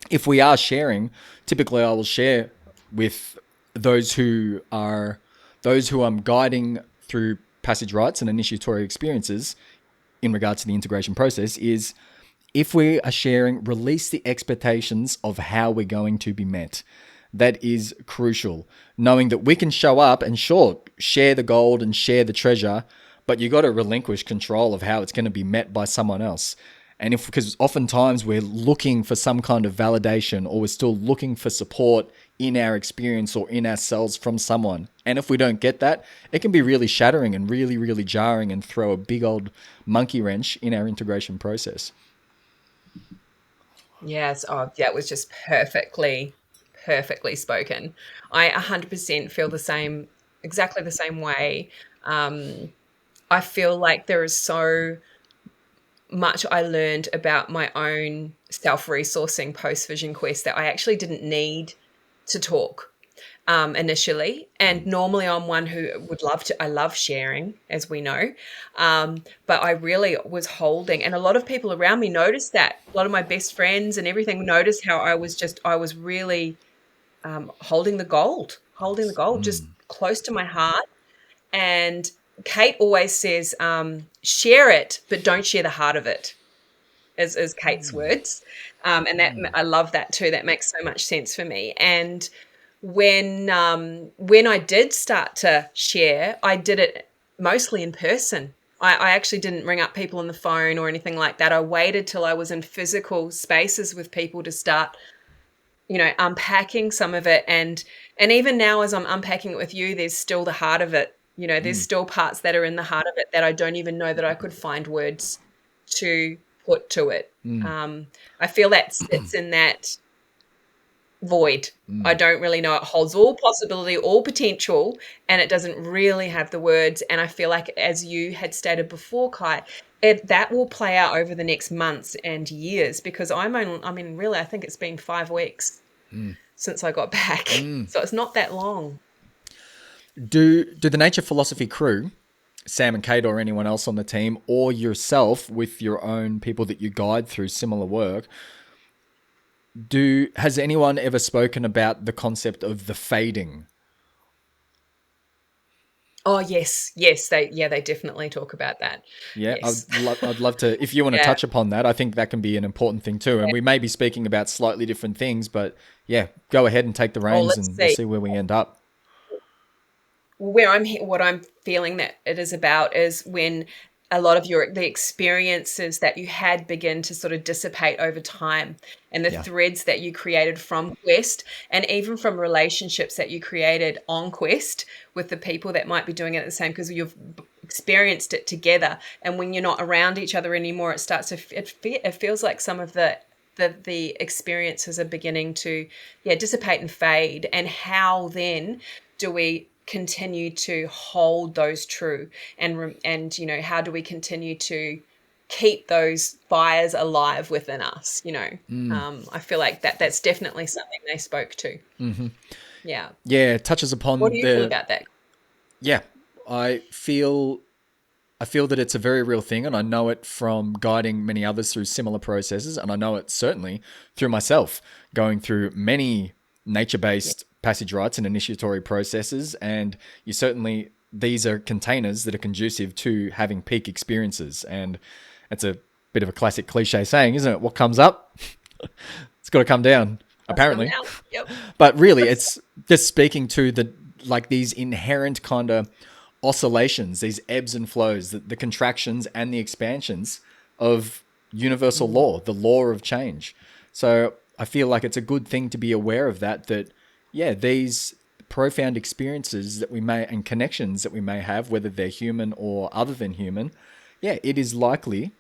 S1: if we are sharing, typically I will share with those who I'm guiding through passage rites and initiatory experiences in regards to the integration process, is if we are sharing, release the expectations of how we're going to be met. That is crucial. Knowing that we can show up and sure, share the gold and share the treasure, but you got to relinquish control of how it's going to be met by someone else. And because oftentimes we're looking for some kind of validation, or we're still looking for support in our experience or in ourselves from someone. And if we don't get that, it can be really shattering and really, really jarring and throw a big old monkey wrench in our integration process.
S2: Yes. Oh, that was just perfectly spoken. I 100% feel the same, exactly the same way. I feel like there is so much I learned about my own self-resourcing post-Vision Quest that I actually didn't need to talk initially. And normally I'm one who would love to, I love sharing, as we know. But I really was holding, and a lot of people around me noticed that. A lot of my best friends and everything noticed how I was really holding the gold, just close to my heart. And Kate always says, share it, but don't share the heart of it, is Kate's words. And that I love that too. That makes so much sense for me. And when I did start to share, I did it mostly in person. I actually didn't ring up people on the phone or anything like that. I waited till I was in physical spaces with people to start, unpacking some of it. And even now, as I'm unpacking it with you, there's still the heart of it. There's still parts that are in the heart of it that I don't even know that I could find words to put to it. I feel that sits in that void. I don't really know. It holds all possibility, all potential, and it doesn't really have the words. And I feel like, as you had stated before, Kai, that will play out over the next months and years, because really, I think it's been 5 weeks since I got back. So it's not that long.
S1: Do the Nature Philosophy crew, Sam and Kate or anyone else on the team, or yourself with your own people that you guide through similar work, has anyone ever spoken about the concept of the fading?
S2: Oh, yes. They definitely talk about that.
S1: Yeah,
S2: yes.
S1: I'd love to, if you want to touch upon that. I think that can be an important thing too. And we may be speaking about slightly different things, but yeah, go ahead and take the reins and we'll see where we end up.
S2: What I'm feeling that it is about is when a lot of the experiences that you had begin to sort of dissipate over time, and the threads that you created from Quest, and even from relationships that you created on Quest with the people that might be doing it at the same, because you've experienced it together. And when you're not around each other anymore, it feels like some of the experiences are beginning to dissipate and fade. And how then do we continue to hold those true, and how do we continue to keep those fires alive within us? I feel like that's definitely something they spoke to. It
S1: touches upon
S2: what do you feel about that?
S1: I feel that it's a very real thing, and I know it from guiding many others through similar processes, and I know it certainly through myself going through many nature-based passage rites and initiatory processes. And these are containers that are conducive to having peak experiences. And it's a bit of a classic cliche saying, isn't it? What comes up, it's got to come down, apparently.
S2: Yep.
S1: But really, it's just speaking to like these inherent kind of oscillations, these ebbs and flows, the contractions and the expansions of universal law, the law of change. So I feel like it's a good thing to be aware of that, yeah, these profound experiences that we may, and connections that we may have, whether they're human or other than human, yeah, it is likely,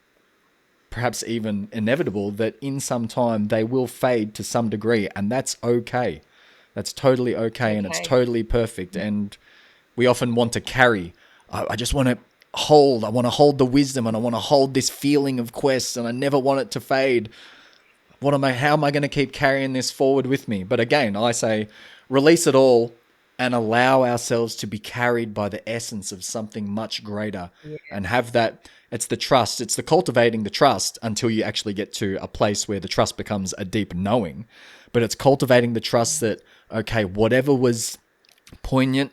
S1: perhaps even inevitable, that in some time they will fade to some degree, and that's okay. That's totally okay, and it's totally perfect. And we often want to carry. I just want to hold. I want to hold the wisdom, and I want to hold this feeling of quest, and I never want it to fade. How am I going to keep carrying this forward with me? But again, I say, release it all and allow ourselves to be carried by the essence of something much greater, and have that. It's the trust. It's the cultivating the trust until you actually get to a place where the trust becomes a deep knowing. But it's cultivating the trust that, okay, whatever was poignant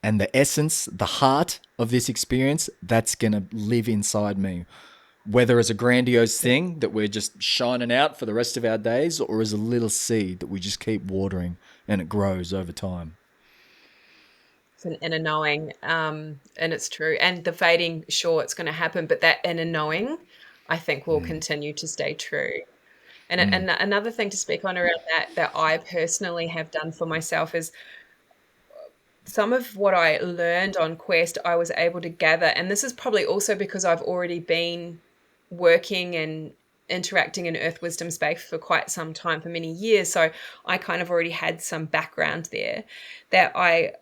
S1: and the essence, the heart of this experience, that's going to live inside me. Whether as a grandiose thing that we're just shining out for the rest of our days, or as a little seed that we just keep watering and it grows over time.
S2: It's an inner knowing, and it's true. And the fading, sure, it's going to happen, but that inner knowing, I think, will continue to stay true. And another thing to speak on around that I personally have done for myself is some of what I learned on Quest, I was able to gather. And this is probably also because I've already been working and interacting in earth wisdom space for quite some time, for many years. So I kind of already had some background there, that I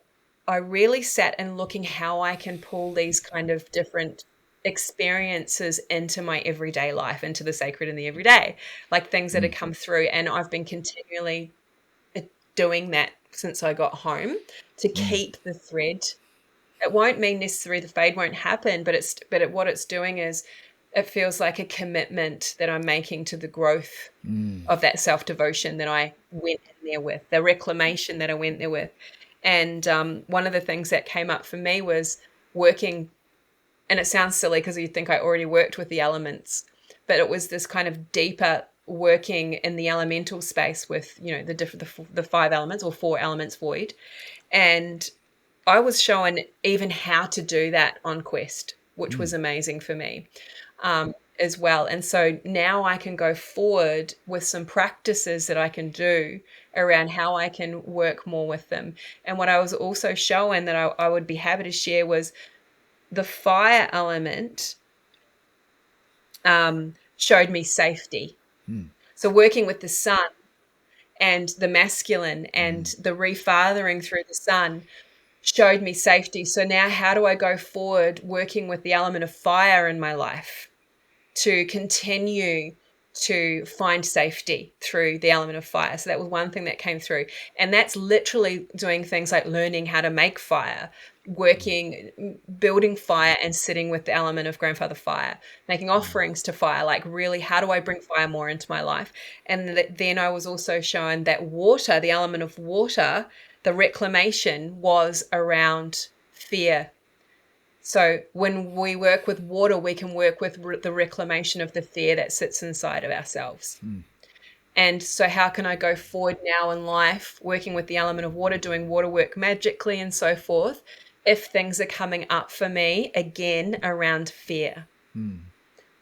S2: really sat and looking how I can pull these kind of different experiences into my everyday life, into the sacred in the everyday, like things that had come through. And I've been continually doing that since I got home to keep the thread. It won't mean necessarily the fade won't happen, but what it's doing is it feels like a commitment that I'm making to the growth of that self-devotion that I went in there with, the reclamation that I went there with. And one of the things that came up for me was working, and it sounds silly because you think I already worked with the elements, but it was this kind of deeper working in the elemental space with, the 5 elements or 4 elements void. And I was shown even how to do that on Quest, which was amazing for me as well. And so now I can go forward with some practices that I can do around how I can work more with them. And what I was also shown that I would be happy to share was the fire element showed me safety. So working with the sun and the masculine and the refathering through the sun showed me safety. So now how do I go forward working with the element of fire in my life to continue to find safety through the element of fire? So that was one thing that came through. And that's literally doing things like learning how to make fire, building fire and sitting with the element of grandfather fire, making offerings to fire, like really, how do I bring fire more into my life? And then I was also shown that water, the element of water, the reclamation was around fear. So when we work with water, we can work with the reclamation of the fear that sits inside of ourselves. And so how can I go forward now in life, working with the element of water, doing water work magically and so forth, if things are coming up for me again around fear?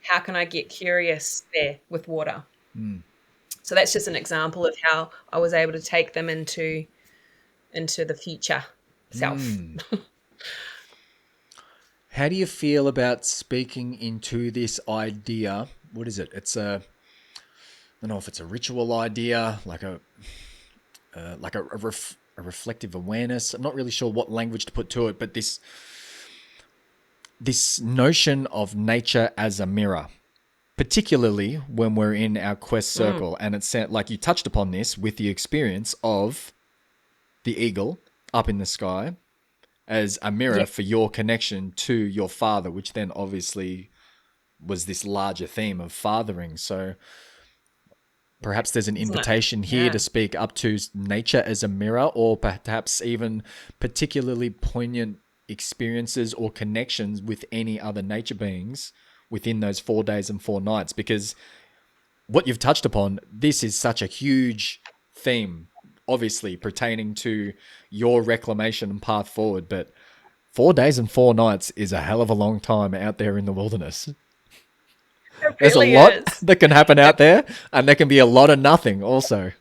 S2: How can I get curious there with water? So that's just an example of how I was able to take them into the future self.
S1: How do you feel about speaking into this idea? What is it? It's I don't know if it's a ritual idea, like a reflective awareness. I'm not really sure what language to put to it, but this notion of nature as a mirror, particularly when we're in our quest circle. And it's like you touched upon this with the experience of the eagle up in the sky as a mirror for your connection to your father, which then obviously was this larger theme of fathering. So perhaps there's an invitation here to speak up to nature as a mirror, or perhaps even particularly poignant experiences or connections with any other nature beings within those 4 days and 4 nights. Because what you've touched upon, this is such a huge theme obviously pertaining to your reclamation and path forward, but 4 days and 4 nights is a hell of a long time out there in the wilderness.
S2: It
S1: There's
S2: really
S1: a lot
S2: is.
S1: that can happen out there, and there can be a lot of nothing also.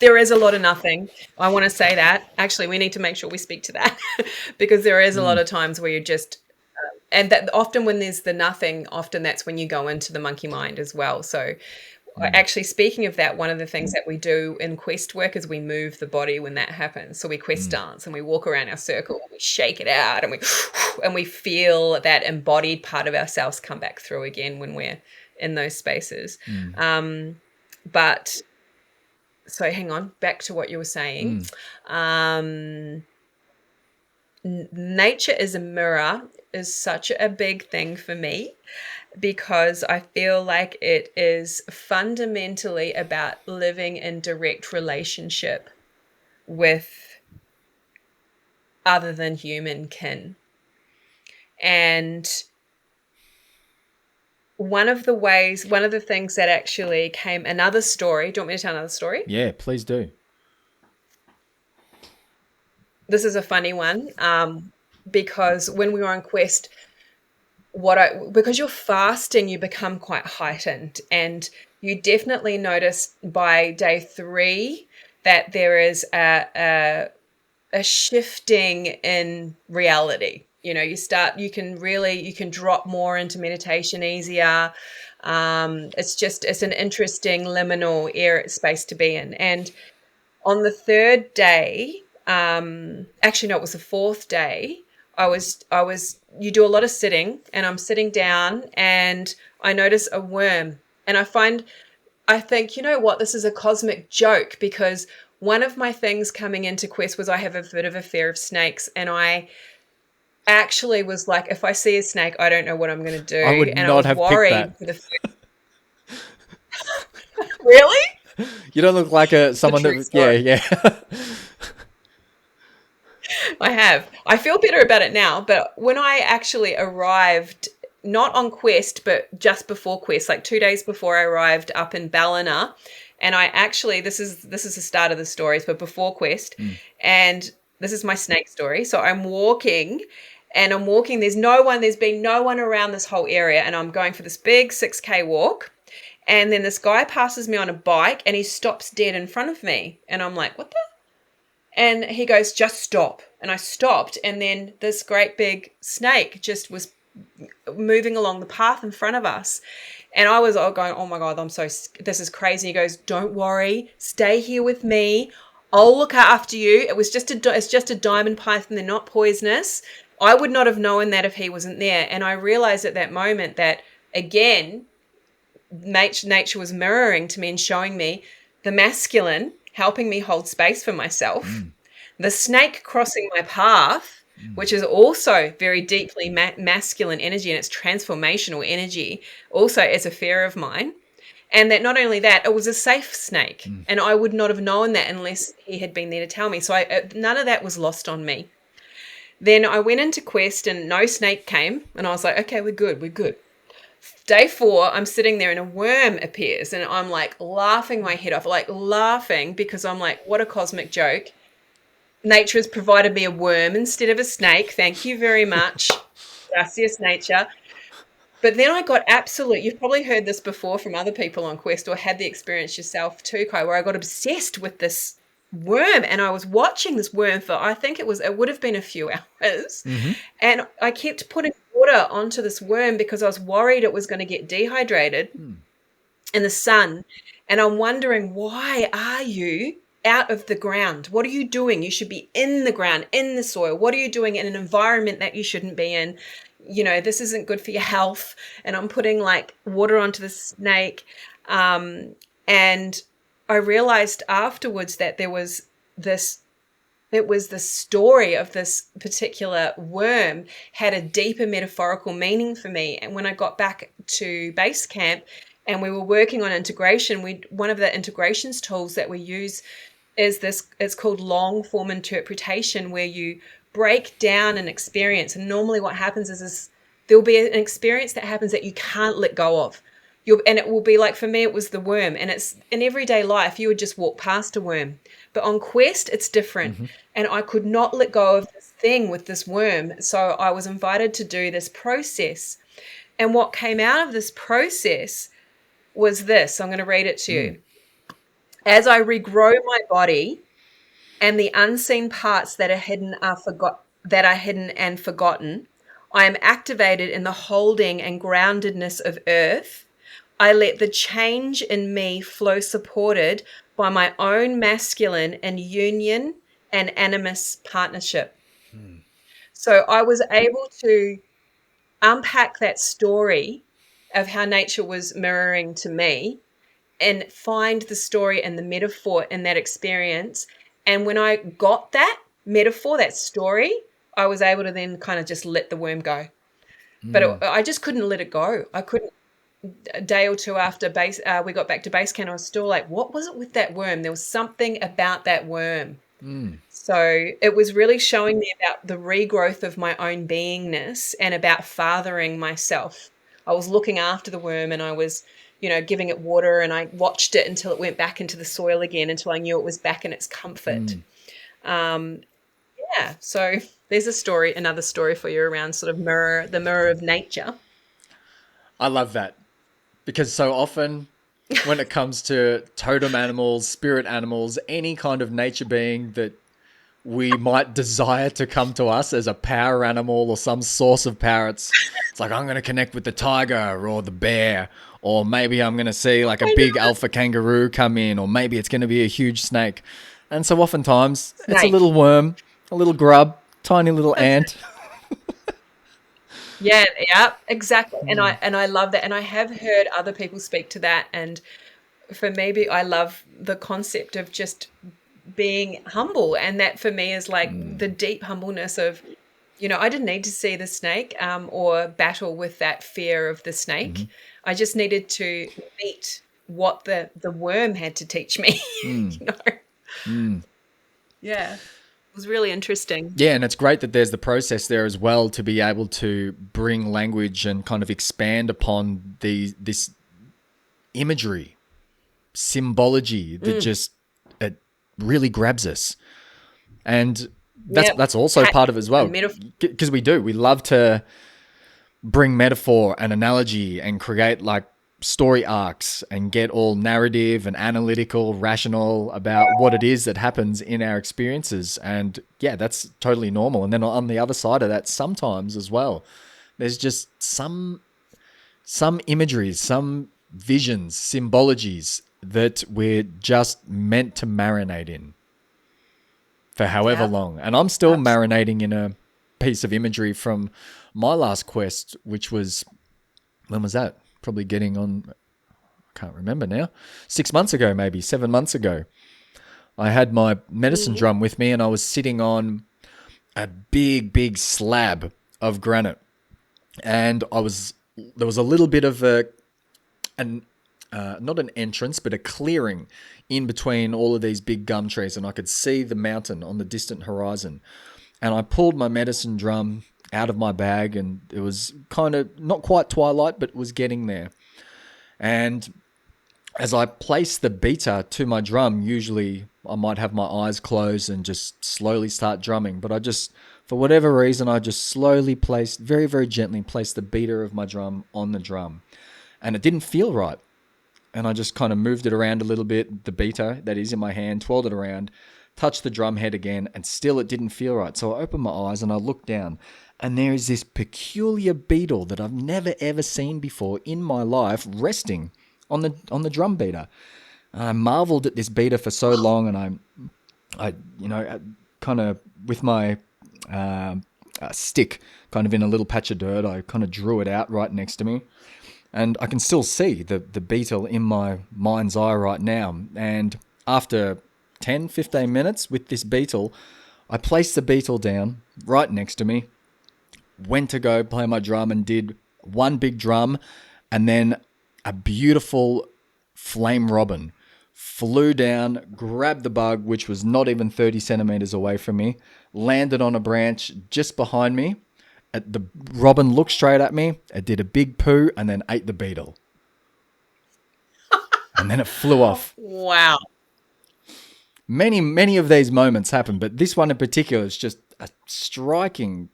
S2: There is a lot of nothing. I want to say that. Actually, we need to make sure we speak to that because there is a lot of times where you're just, and that often when there's the nothing, often that's when you go into the monkey mind as well. So actually, speaking of that, one of the things that we do in quest work is we move the body when that happens. So we quest dance and we walk around our circle and we shake it out and we feel that embodied part of ourselves come back through again when we're in those spaces. But so hang on, back to what you were saying. Nature is a mirror is such a big thing for me, because I feel like it is fundamentally about living in direct relationship with other than human kin. And one of the things that actually came, another story. Do you want me to tell another story?
S1: Yeah, please do.
S2: This is a funny one, because when we were on Quest, because you're fasting, you become quite heightened, and you definitely notice by day 3 that there is a shifting in reality. You know, you can drop more into meditation easier. It's an interesting liminal space to be in. And on the 3rd day, actually no, it was the 4th day, you do a lot of sitting, and I'm sitting down and I notice a worm, and I think, you know what, this is a cosmic joke, because one of my things coming into Quest was I have a bit of a fear of snakes, and I actually was like, if I see a snake, I don't know what I'm going to do.
S1: I would
S2: and
S1: not
S2: I was
S1: have
S2: worried
S1: picked
S2: that. Really?
S1: You don't look like someone that. Yeah.
S2: I feel better about it now, but when I actually arrived, not on Quest, but just before Quest, like 2 days before I arrived up in Ballina, and I actually, this is the start of the stories, but before Quest, and this is my snake story. So I'm walking, there's been no one around this whole area, and I'm going for this big 6K walk, and then this guy passes me on a bike, and he stops dead in front of me, and I'm like, what the? And he goes, just stop. And I stopped, and then this great big snake just was moving along the path in front of us. And I was going, oh my God, this is crazy. He goes, don't worry, stay here with me. I'll look after you. It's just a diamond python. They're not poisonous. I would not have known that if he wasn't there. And I realized at that moment that, again, nature was mirroring to me and showing me the masculine helping me hold space for myself, the snake crossing my path, which is also very deeply masculine energy, and it's transformational energy. Also, it's a fear of mine. And that not only that, it was a safe snake. And I would not have known that unless he had been there to tell me. So none of that was lost on me. Then I went into Quest and no snake came. And I was like, okay, we're good. Day 4, I'm sitting there and a worm appears, and I'm like laughing my head off, because I'm like, what a cosmic joke. Nature has provided me a worm instead of a snake. Thank you very much. Gracias, nature. But then I got you've probably heard this before from other people on Quest, or had the experience yourself too, Kai, where I got obsessed with this worm, and I was watching this worm for, I think it would have been a few hours. And I kept putting water onto this worm because I was worried it was going to get dehydrated in the sun. And I'm wondering, why are you out of the ground? What are you doing? You should be in the ground, in the soil. What are you doing in an environment that you shouldn't be in? You know, this isn't good for your health. And I'm putting like water onto the snake. And I realized afterwards that it was the story of this particular worm had a deeper metaphorical meaning for me. And when I got back to base camp and we were working on integration, one of the integrations tools that we use is it's called long form interpretation, where you break down an experience. And normally what happens is there'll be an experience that happens that you can't let go of. and it will be like, for me, it was the worm. And it's in everyday life, you would just walk past a worm. But on Quest, it's different.
S1: Mm-hmm.
S2: And I could not let go of this thing with this worm. So I was invited to do this process. And what came out of this process was this. I'm going to read it to you. As I regrow my body and the unseen parts that are hidden and forgotten, I am activated in the holding and groundedness of earth. I let the change in me flow, supported by my own masculine and union and animist partnership. So I was able to unpack that story of how nature was mirroring to me and find the story and the metaphor in that experience. And when I got that metaphor, that story, I was able to then kind of just let the worm go. But I just couldn't let it go. I couldn't. A day or two after we got back to base camp, I was still like, what was it with that worm? There was something about that worm. So it was really showing me about the regrowth of my own beingness and about fathering myself. I was looking after the worm, and I was, giving it water, and I watched it until it went back into the soil again, until I knew it was back in its comfort. Yeah. So there's another story for you around sort of the mirror of nature.
S1: I love that, because so often when it comes to totem animals, spirit animals, any kind of nature being that we might desire to come to us as a power animal or some source of power, it's like, I'm going to connect with the tiger or the bear, or maybe I'm going to see like a big alpha kangaroo come in, or maybe it's going to be a huge snake. And so oftentimes it's a little worm, a little grub, tiny little ant.
S2: Yeah, exactly. And I love that. And I have heard other people speak to that. And for me, I love the concept of just being humble. And that for me is like the deep humbleness of, I didn't need to see the snake or battle with that fear of the snake. I just needed to meet what the worm had to teach me. Yeah. It was really interesting.
S1: Yeah, and it's great that there's the process there as well to be able to bring language and kind of expand upon this imagery, symbology that just it really grabs us. And that's also part of it as well, because we love to bring metaphor and analogy and create like story arcs and get all narrative and analytical, rational about what it is that happens in our experiences. And yeah, that's totally normal. And then on the other side of that, sometimes as well, there's just some imageries, some visions, symbologies that we're just meant to marinate in for however long. And I'm still marinating in a piece of imagery from my last quest, which was, when was that? Probably getting on, I can't remember now, 6 months ago, maybe 7 months ago. I had my medicine drum with me, and I was sitting on a big slab of granite. And there was a little bit of not an entrance, but a clearing in between all of these big gum trees, and I could see the mountain on the distant horizon. And I pulled my medicine drum out of my bag, and it was kind of not quite twilight, but it was getting there. And as I placed the beater to my drum, usually I might have my eyes closed and just slowly start drumming, but I just, for whatever reason, I just slowly placed, very, very gently placed the beater of my drum on the drum, and it didn't feel right. And I just kind of moved it around a little bit, the beater that is in my hand, twirled it around, touched the drum head again, and still it didn't feel right. So I opened my eyes and I looked down, and there is this peculiar beetle that I've never ever seen before in my life resting on the drum beater. And I marveled at this beater for so long, and I kind of with my stick, kind of in a little patch of dirt, I kind of drew it out right next to me. And I can still see the beetle in my mind's eye right now. And after 10, 15 minutes with this beetle, I placed the beetle down right next to me, went to go play my drum, and did one big drum, and then a beautiful flame robin flew down, grabbed the bug, which was not even 30 centimeters away from me, landed on a branch just behind me. The robin looked straight at me, it did a big poo, and then ate the beetle. and then it flew off.
S2: Wow.
S1: Many of these moments happen, but this one in particular is just a striking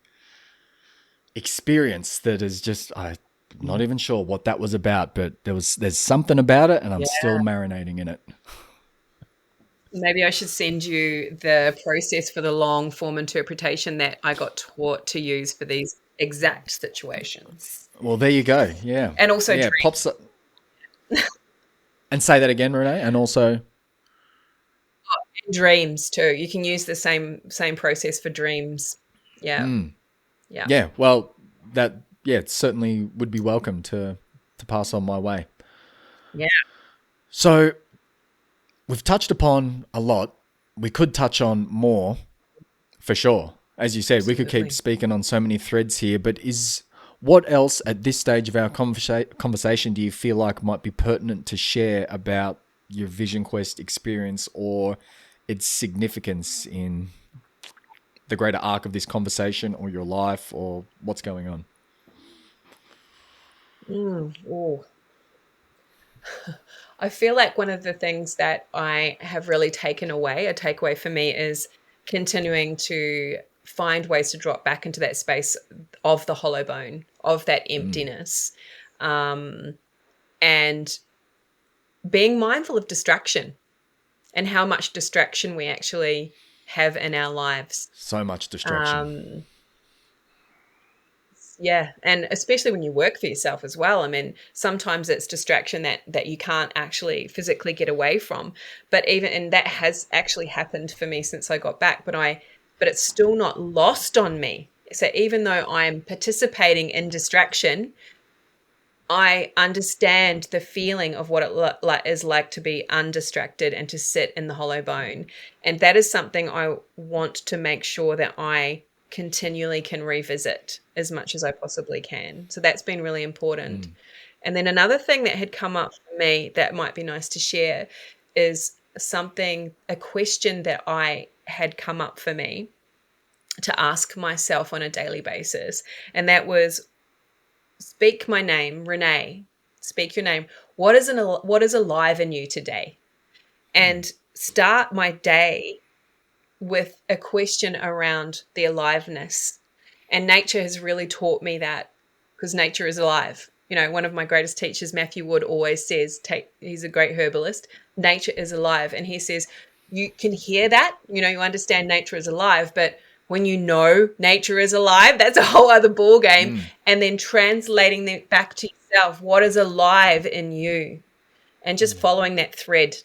S1: experience that is just, I'm not even sure what that was about, but there's something about it, and I'm still marinating in it.
S2: Maybe I should send you the process for the long form interpretation that I got taught to use for these exact situations.
S1: Well, there you go. Yeah.
S2: And also
S1: yeah,
S2: dreams.
S1: pops up. And say that again, Renee, and also
S2: Dreams too. You can use the same process for dreams. Yeah.
S1: Yeah, well, it certainly would be welcome to pass on my way.
S2: Yeah.
S1: So we've touched upon a lot. We could touch on more, for sure. As you said,
S2: Absolutely.
S1: we could keep speaking on so many threads here, but what else at this stage of our conversation do you feel like might be pertinent to share about your Vision Quest experience or its significance in the greater arc of this conversation or your life or what's going on?
S2: I feel like one of the things that I have really taken away, a takeaway for me, is continuing to find ways to drop back into that space of the hollow bone, of that emptiness, and being mindful of distraction and how much distraction we actually have in our lives.
S1: So much distraction.
S2: Yeah, and especially when you work for yourself as well. I mean, sometimes it's distraction that you can't actually physically get away from. But and that has actually happened for me since I got back, but it's still not lost on me. So even though I'm participating in distraction, I understand the feeling of what it is like to be undistracted and to sit in the hollow bone. And that is something I want to make sure that I continually can revisit as much as I possibly can. So that's been really important. And then another thing that had come up for me that might be nice to share is a question that I had come up for me to ask myself on a daily basis. And that was, speak my name, Renee, speak your name. What is alive in you today? And start my day with a question around the aliveness. And nature has really taught me that, because nature is alive. You know, one of my greatest teachers, Matthew Wood, always says, he's a great herbalist, nature is alive. And he says, you can hear that, you understand nature is alive, but when you know nature is alive, that's a whole other ball game. And then translating that back to yourself, what is alive in you? And just following that thread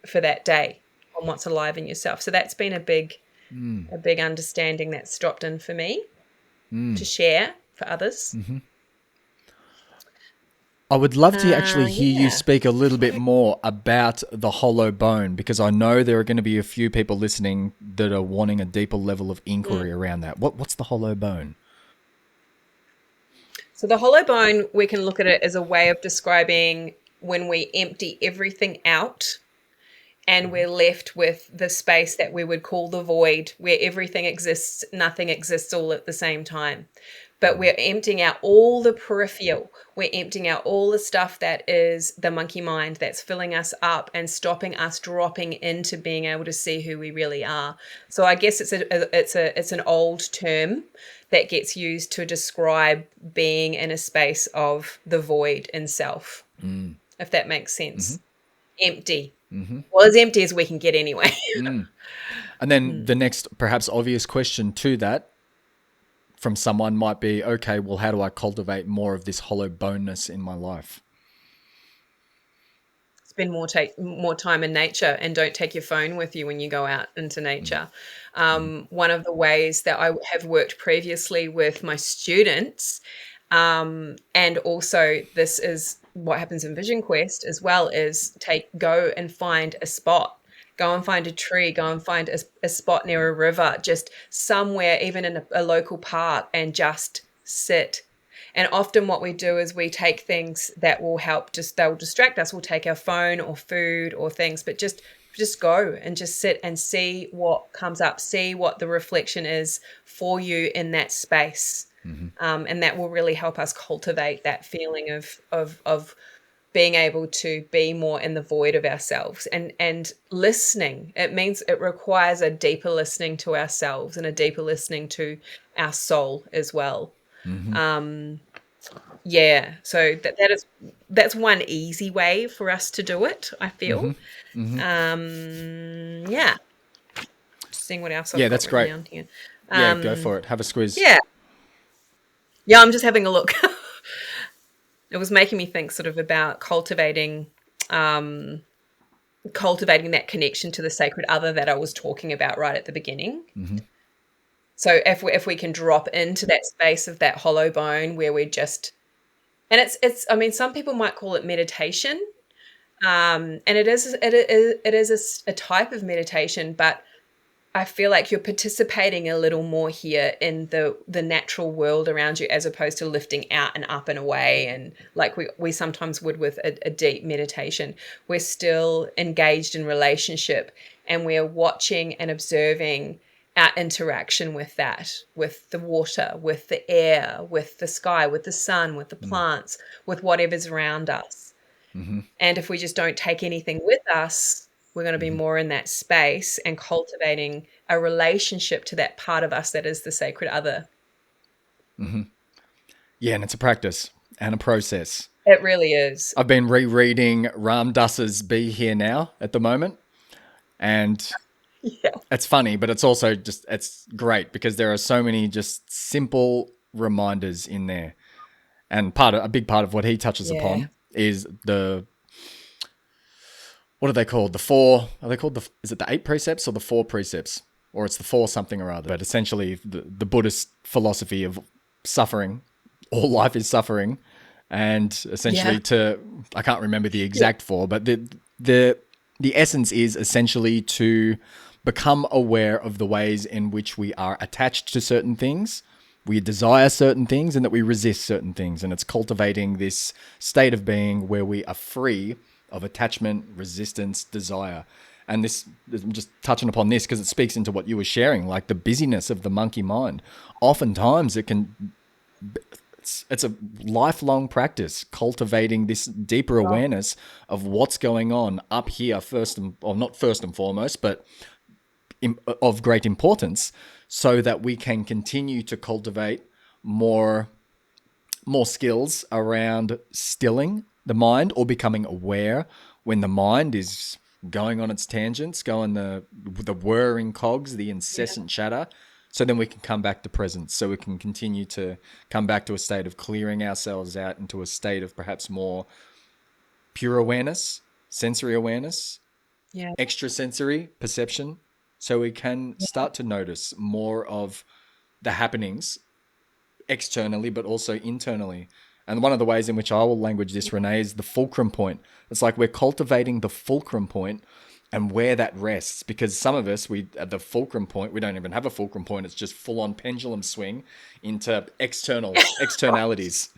S2: for that day on what's alive in yourself. So that's been a big understanding that's dropped in for me to share for others.
S1: I would love to actually hear you speak a little bit more about the hollow bone, because I know there are going to be a few people listening that are wanting a deeper level of inquiry around that. What's the hollow bone?
S2: So the hollow bone, we can look at it as a way of describing when we empty everything out and we're left with the space that we would call the void, where everything exists, nothing exists all at the same time. But we're emptying out all the peripheral. We're emptying out all the stuff that is the monkey mind that's filling us up and stopping us dropping into being able to see who we really are. So I guess it's an old term that gets used to describe being in a space of the void in self, if that makes sense. Empty. Well, as empty as we can get anyway.
S1: And then the next perhaps obvious question to that from someone might be, okay, well, how do I cultivate more of this hollow boneness in my life?
S2: Spend more time in nature, and don't take your phone with you when you go out into nature. One of the ways that I have worked previously with my students, and also this is what happens in Vision Quest as well, is go and find a spot. Go and find a tree, go and find a spot near a river, just somewhere, even in a local park, and just sit. And often what we do is we take things that will help, they'll distract us. We'll take our phone or food or things, but just go and just sit and see what comes up, see what the reflection is for you in that space. And that will really help us cultivate that feeling of being able to be more in the void of ourselves and listening. It means it requires a deeper listening to ourselves and a deeper listening to our soul as well. Yeah, so that's one easy way for us to do it, I feel. Yeah. Just seeing what else I've got
S1: that's
S2: written
S1: great.
S2: down here.
S1: Yeah, go for it. Have a squeeze.
S2: Yeah. Yeah, I'm just having a look. It was making me think sort of about cultivating that connection to the sacred other that I was talking about right at the beginning. So if we can drop into that space of that hollow bone where we're just, and it's I mean, some people might call it meditation, and it is a type of meditation, but I feel like you're participating a little more here in the natural world around you, as opposed to lifting out and up and away, and like we sometimes would with a deep meditation. We're still engaged in relationship, and we're watching and observing our interaction with that, with the water, with the air, with the sky, with the sun, with the plants, with whatever's around us. And if we just don't take anything with us, we're going to be more in that space and cultivating a relationship to that part of us that is the sacred other.
S1: Yeah, and it's a practice and a process.
S2: It really is.
S1: I've been rereading Ram Dass's Be Here Now at the moment, and it's funny, but it's also just, it's great because there are so many just simple reminders in there. And a big part of what he touches upon is what are they called? Is it the 8 precepts or the 4 precepts? Or it's the 4 something or other. But essentially the Buddhist philosophy of suffering, all life is suffering. And essentially I can't remember the exact 4, but the essence is essentially to become aware of the ways in which we are attached to certain things, we desire certain things, and that we resist certain things. And it's cultivating this state of being where we are free of attachment, resistance, desire. And this, I'm just touching upon this because it speaks into what you were sharing, like the busyness of the monkey mind. Oftentimes it's a lifelong practice, cultivating this deeper awareness of what's going on up here not first and foremost, but of great importance, so that we can continue to cultivate more skills around stilling the mind, or becoming aware when the mind is going on its tangents, going the whirring cogs, the incessant chatter, so then we can come back to presence, so we can continue to come back to a state of clearing ourselves out into a state of perhaps more pure awareness, sensory awareness, extrasensory perception, so we can start to notice more of the happenings externally, but also internally. And one of the ways in which I will language this, Renee, is the fulcrum point. It's like we're cultivating the fulcrum point and where that rests. Because some of us, at the fulcrum point, we don't even have a fulcrum point. It's just full-on pendulum swing into externalities.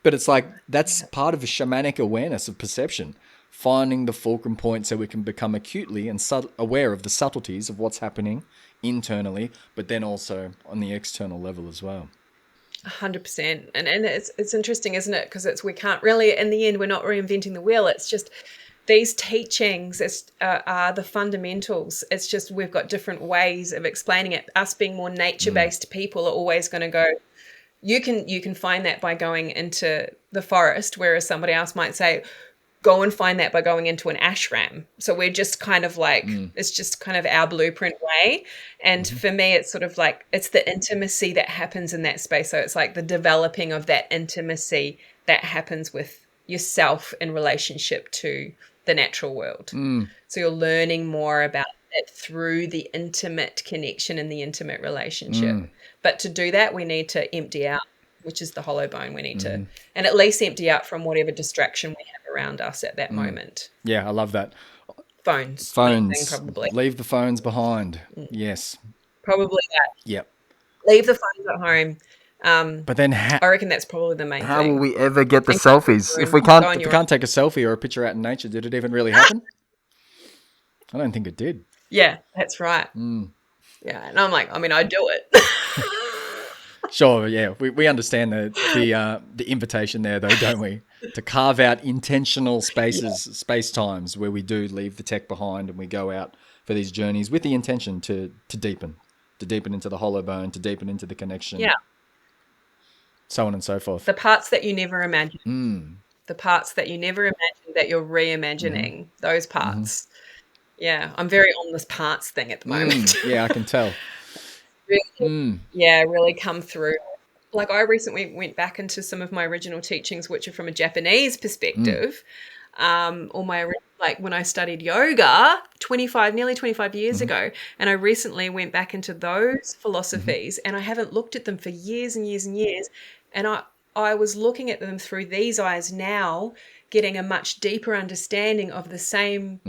S1: But it's like that's part of a shamanic awareness of perception, finding the fulcrum point so we can become acutely and aware of the subtleties of what's happening internally, but then also on the external level as well.
S2: 100%. And it's interesting, isn't it? Because we can't really, in the end, we're not reinventing the wheel. It's just these teachings are the fundamentals. It's just we've got different ways of explaining it. Us being more nature-based people are always going to go, you can find that by going into the forest, whereas somebody else might say, go and find that by going into an ashram. So we're just kind of like, it's just kind of our blueprint way. And for me, it's sort of like, it's the intimacy that happens in that space. So it's like the developing of that intimacy that happens with yourself in relationship to the natural world. So you're learning more about it through the intimate connection and the intimate relationship. But to do that, we need to empty out, which is the hollow bone. We need to, and at least empty out from whatever distraction we have around us at that moment.
S1: Yeah, I love that.
S2: Phones. Probably.
S1: Leave the phones behind. Yes.
S2: Probably that.
S1: Yep.
S2: Leave the phones at home.
S1: But then
S2: I reckon that's probably the main thing.
S1: How will we ever get the selfies? If we can't take a selfie or a picture out in nature, did it even really happen? I don't think it did.
S2: Yeah, that's right. Yeah, and I'm like, I mean, I do it.
S1: Sure, yeah, we understand the invitation there, though, don't we? to carve out intentional spaces, space times where we do leave the tech behind and we go out for these journeys with the intention to deepen into the hollow bone, to deepen into the connection.
S2: Yeah.
S1: So on and so forth.
S2: The parts that you never imagined. The parts that you never imagined that you're reimagining, those parts. Yeah, I'm very on this parts thing at the moment.
S1: Yeah, I can tell.
S2: Really, yeah, really come through. Like I recently went back into some of my original teachings, which are from a Japanese perspective. Or like when I studied yoga nearly 25 years ago, and I recently went back into those philosophies, and I haven't looked at them for years and years and years. And I was looking at them through these eyes now, getting a much deeper understanding of the same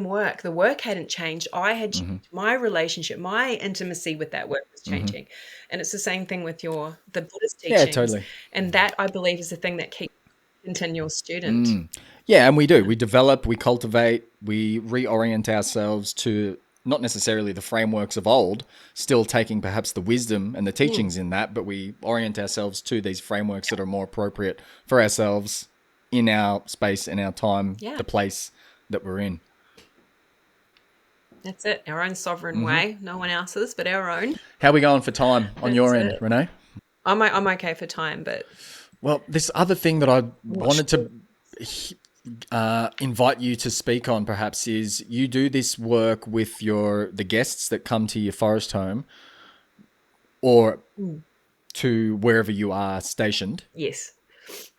S2: work. The work hadn't changed. I had changed. My relationship, my intimacy with that work was changing. And it's the same thing with the Buddhist teachings.
S1: Yeah, totally.
S2: And that, I believe, is the thing that keeps a continual student.
S1: Yeah, and we do. We develop, we cultivate, we reorient ourselves to not necessarily the frameworks of old, still taking perhaps the wisdom and the teachings in that, but we orient ourselves to these frameworks that are more appropriate for ourselves in our space, in our time, the place that we're in.
S2: That's it. Our own sovereign way. No one else's, but our own.
S1: How are we going for time on your end, Renee?
S2: I'm okay for time, but...
S1: Well, this other thing that I wanted to invite you to speak on perhaps is you do this work with the guests that come to your forest home or to wherever you are stationed.
S2: Yes.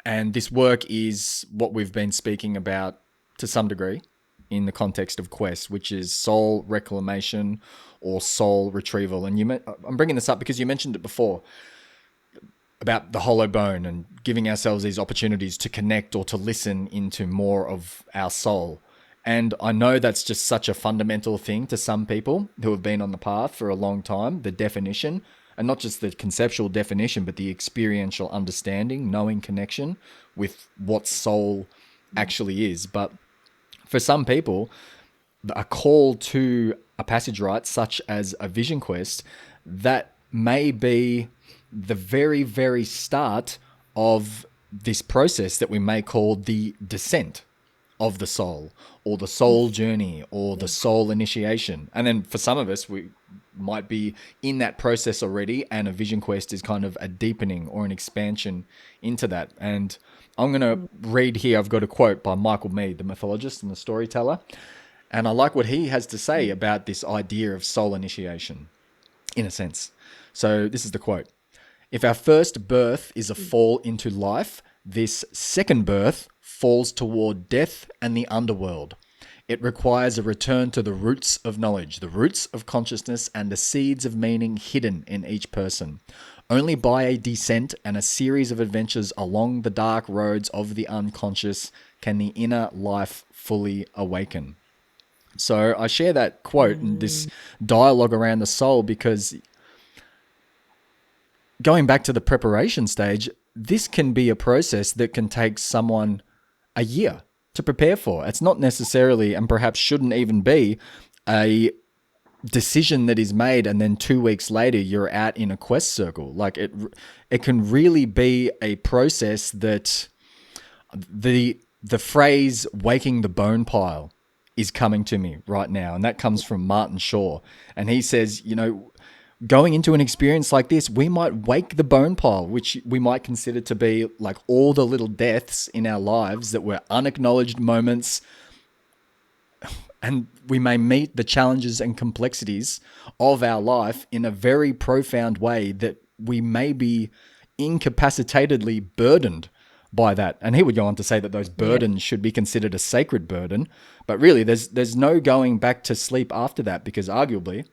S1: And this work is what we've been speaking about to some degree in the context of Quest, which is soul reclamation or soul retrieval. And I'm bringing this up because you mentioned it before about the hollow bone and giving ourselves these opportunities to connect or to listen into more of our soul. And I know that's just such a fundamental thing to some people who have been on the path for a long time, the definition, and not just the conceptual definition, but the experiential understanding, knowing connection with what soul actually is. But for some people, a call to a passage rite, such as a vision quest, that may be the very, very start of this process that we may call the descent of the soul, or the soul journey, or the soul initiation. And then for some of us, we might be in that process already, and a vision quest is kind of a deepening or an expansion into that. And I'm going to read here, I've got a quote by Michael Meade, the mythologist and the storyteller. And I like what he has to say about this idea of soul initiation, in a sense. So this is the quote. If our first birth is a fall into life, this second birth falls toward death and the underworld. It requires a return to the roots of knowledge, the roots of consciousness, and the seeds of meaning hidden in each person. Only by a descent and a series of adventures along the dark roads of the unconscious can the inner life fully awaken. So I share that quote and this dialogue around the soul because going back to the preparation stage, this can be a process that can take someone a year to prepare for. It's not necessarily, and perhaps shouldn't even be, a decision that is made and then 2 weeks later you're out in a quest circle. Like it can really be a process that the phrase waking the bone pile is coming to me right now. And that comes from Martin Shaw. And he says, going into an experience like this, we might wake the bone pile, which we might consider to be like all the little deaths in our lives that were unacknowledged moments. And we may meet the challenges and complexities of our life in a very profound way that we may be incapacitatedly burdened by that. And he would go on to say that those burdens should be considered a sacred burden. But really, there's no going back to sleep after that, because arguably,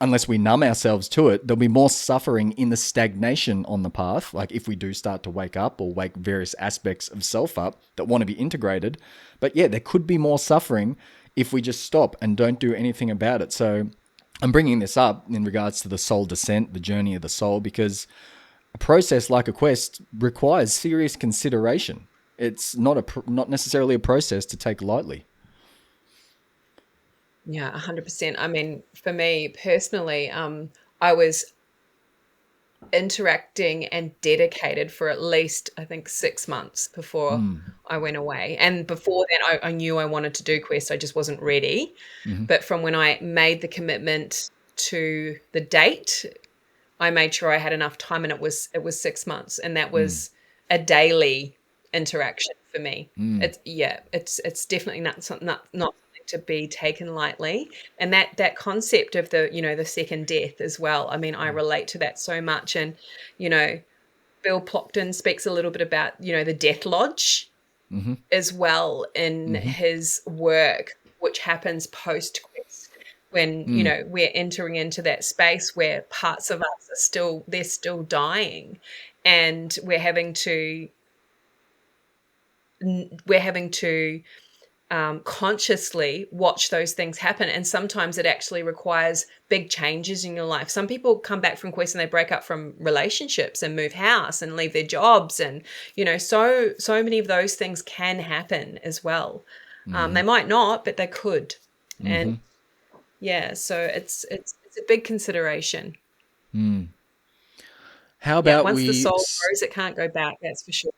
S1: unless we numb ourselves to it, there'll be more suffering in the stagnation on the path. Like if we do start to wake up or wake various aspects of self up that want to be integrated. But yeah, there could be more suffering if we just stop and don't do anything about it. So I'm bringing this up in regards to the soul descent, the journey of the soul, because a process like a quest requires serious consideration. It's not necessarily a process to take lightly.
S2: Yeah, 100%. I mean, for me personally, I was interacting and dedicated for at least, I think, 6 months before I went away. And before then, I knew I wanted to do Quest. I just wasn't ready. But from when I made the commitment to the date, I made sure I had enough time, and it was 6 months, and that was a daily interaction for me. It's definitely not something to be taken lightly. And that concept of the, the second death as well. I mean, I relate to that so much. And, Bill Plockton speaks a little bit about, the Death Lodge as well in his work, which happens post Quest, when, we're entering into that space where parts of us they're still dying, and we're having to consciously watch those things happen. And sometimes it actually requires big changes in your life. Some people come back from Quest and they break up from relationships and move house and leave their jobs, and so many of those things can happen as well. They might not, but they could. And so it's a big consideration.
S1: How about
S2: once the soul goes, it can't go back, that's for sure.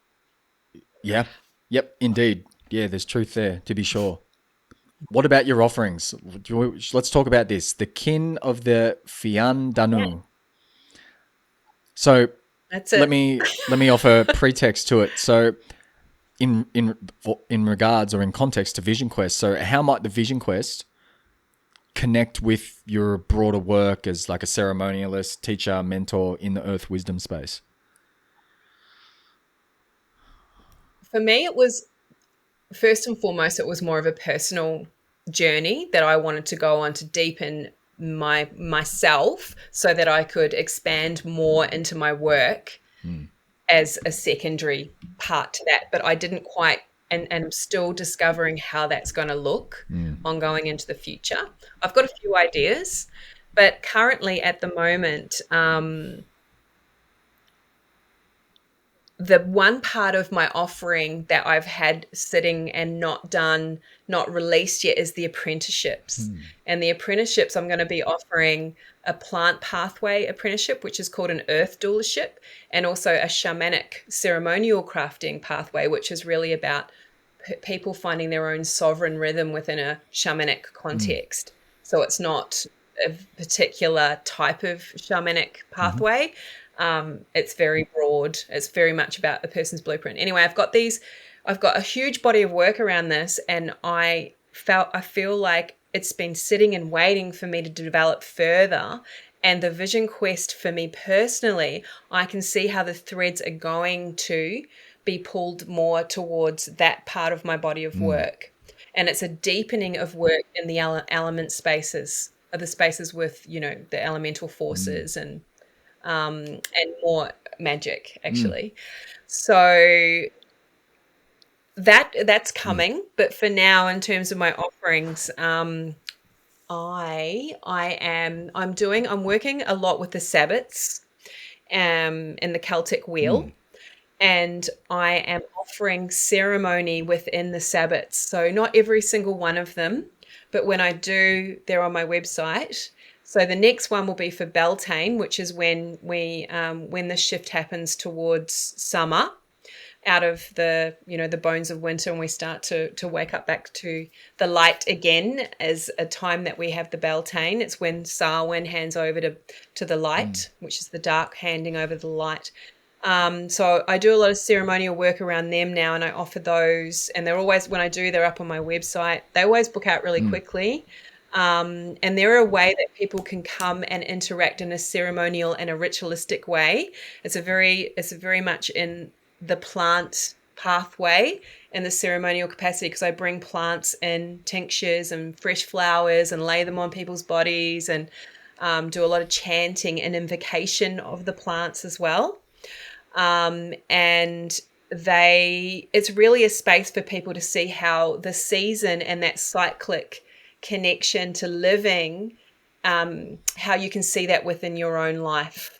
S1: Yeah. Yep, indeed. Yeah, there's truth there, to be sure. What about your offerings? Let's talk about this. The kin of the Fiàin Danú. So
S2: That's it.
S1: let me offer pretext to it. So in regards or in context to Vision Quest, so how might the Vision Quest connect with your broader work as like a ceremonialist, teacher, mentor in the earth wisdom space?
S2: For me, it was, first and foremost, it was more of a personal journey that I wanted to go on to deepen myself so that I could expand more into my work as a secondary part to that. But I didn't quite, and I'm still discovering how that's going to look on going into the future. I've got a few ideas, but currently at the moment, the one part of my offering that I've had sitting and not released yet is the apprenticeships. And the apprenticeships, I'm going to be offering a plant pathway apprenticeship, which is called an earth doulaship, and also a shamanic ceremonial crafting pathway, which is really about people finding their own sovereign rhythm within a shamanic context. So it's not a particular type of shamanic pathway. It's very broad. It's very much about a person's blueprint. Anyway, I've got a huge body of work around this, and I feel like it's been sitting and waiting for me to develop further. And the Vision Quest, for me personally, I can see how the threads are going to be pulled more towards that part of my body of work. And it's a deepening of work in the element spaces, or the spaces with, the elemental forces and more magic, actually. So that's coming. But for now, in terms of my offerings, I'm working a lot with the Sabbats in the Celtic wheel. And I am offering ceremony within the Sabbats. So not every single one of them, but when I do, they're on my website. So the next one will be for Beltane, which is when when the shift happens towards summer, out of the the bones of winter, and we start to wake up back to the light again, as a time that we have the Beltane. It's when Samhain hands over to the light, which is the dark handing over the light. So I do a lot of ceremonial work around them now, and I offer those, and they're always, when I do, they're up on my website. They always book out really quickly. And they're a way that people can come and interact in a ceremonial and a ritualistic way. It's a very much in the plant pathway in the ceremonial capacity, because I bring plants in tinctures and fresh flowers and lay them on people's bodies, and do a lot of chanting and invocation of the plants as well. And it's really a space for people to see how the season and that cyclic connection to living, how you can see that within your own life.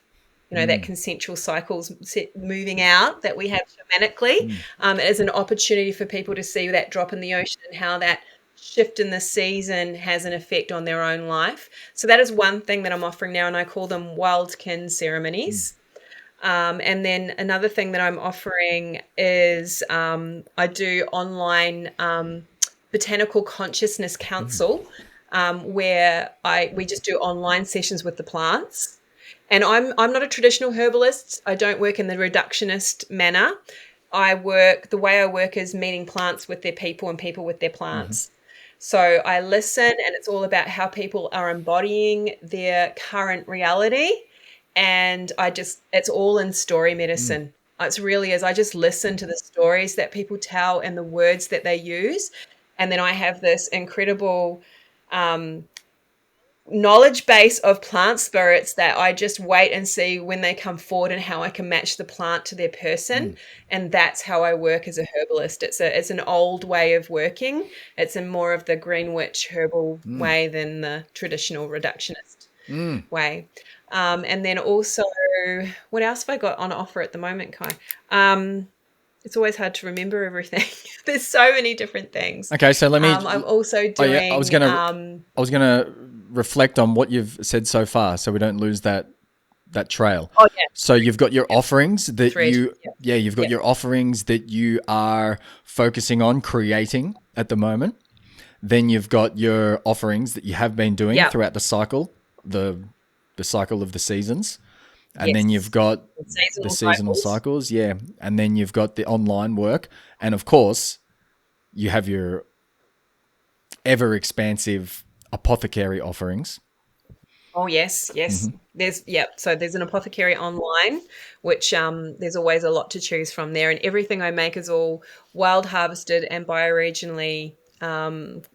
S2: That consensual cycles moving out that we have shamanically, as an opportunity for people to see that drop in the ocean and how that shift in the season has an effect on their own life. So that is one thing that I'm offering now, and I call them wildkin ceremonies. And then another thing that I'm offering is I do online botanical consciousness counsel, where we just do online sessions with the plants. And I'm not a traditional herbalist. I don't work in the reductionist manner. The way I work is meeting plants with their people and people with their plants. So I listen, and it's all about how people are embodying their current reality. And it's all in story medicine. It really is. I just listen to the stories that people tell and the words that they use. And then I have this incredible knowledge base of plant spirits that I just wait and see when they come forward and how I can match the plant to their person. And that's how I work as a herbalist. It's an old way of working. It's in more of the Greenwich herbal way than the traditional reductionist way. And then also, what else have I got on offer at the moment, Kai? It's always hard to remember everything. There's so many different things.
S1: Okay, so let me.
S2: I'm also doing.
S1: I was gonna reflect on what you've said so far, so we don't lose that trail.
S2: Oh yeah.
S1: So you've got your offerings that
S2: Thread.
S1: you've got your offerings that you are focusing on creating at the moment. Then you've got your offerings that you have been doing throughout the cycle, the cycle of the seasons. And then you've got the seasonal cycles, and then you've got the online work, and of course, you have your ever expansive apothecary offerings.
S2: Oh yes. So there's an apothecary online, which there's always a lot to choose from there, and everything I make is all wild harvested and bioregionally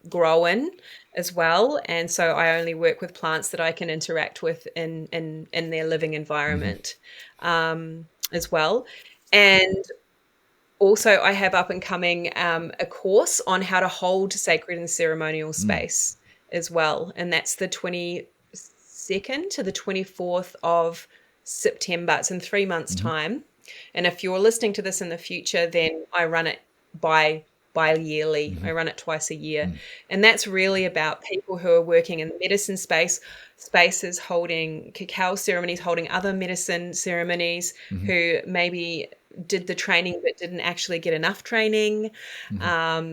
S2: grown as well. And so I only work with plants that I can interact with in their living environment as well. And also I have up and coming a course on how to hold sacred and ceremonial space as well. And that's the 22nd to the 24th of September. It's in 3 months' time. And if you're listening to this in the future, then I run it bi-yearly. I run it twice a year. And that's really about people who are working in the medicine spaces, holding cacao ceremonies, holding other medicine ceremonies, who maybe did the training but didn't actually get enough training.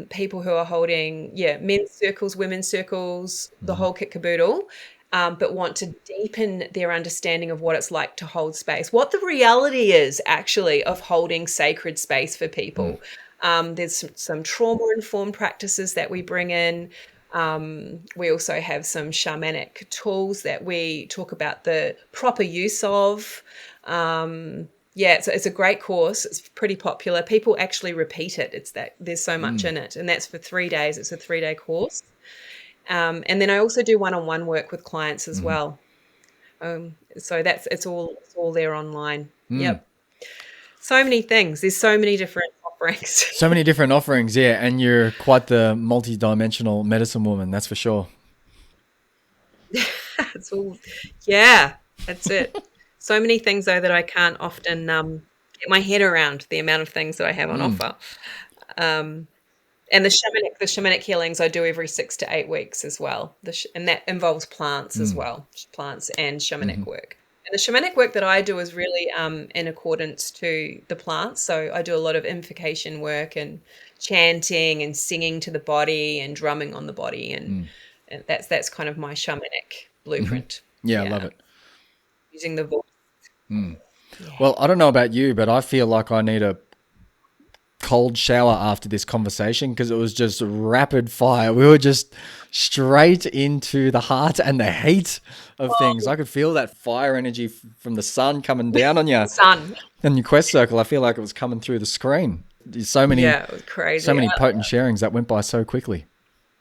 S2: People who are holding, men's circles, women's circles, the whole kit caboodle. But want to deepen their understanding of what it's like to hold space, what the reality is actually of holding sacred space for people. There's some trauma-informed practices that we bring in. We also have some shamanic tools that we talk about the proper use of. It's a great course. It's pretty popular. People actually repeat it. It's that there's so much in it, and that's for 3 days. It's a 3-day course. And then I also do one-on-one work with clients as well. So it's all there online. Yep. So many things. There's so many different offerings.
S1: So many different offerings, and you're quite the multi-dimensional medicine woman, that's for sure.
S2: It's all, that's it. So many things though that I can't often get my head around the amount of things that I have on offer. And the shamanic healings I do every 6 to 8 weeks as well. And that involves plants as well, plants and shamanic work. And the shamanic work that I do is really in accordance to the plants. So I do a lot of invocation work and chanting and singing to the body and drumming on the body. And that's kind of my shamanic blueprint.
S1: I love it.
S2: Using the voice.
S1: Well, I don't know about you, but I feel like I need a cold shower after this conversation, because it was just rapid fire. We were just straight into the heart and the heat of things. I could feel that fire energy from the sun coming down on you.
S2: Sun.
S1: And your quest circle, I feel like it was coming through the screen. There's so many,
S2: it was crazy.
S1: So many potent sharings that went by so quickly.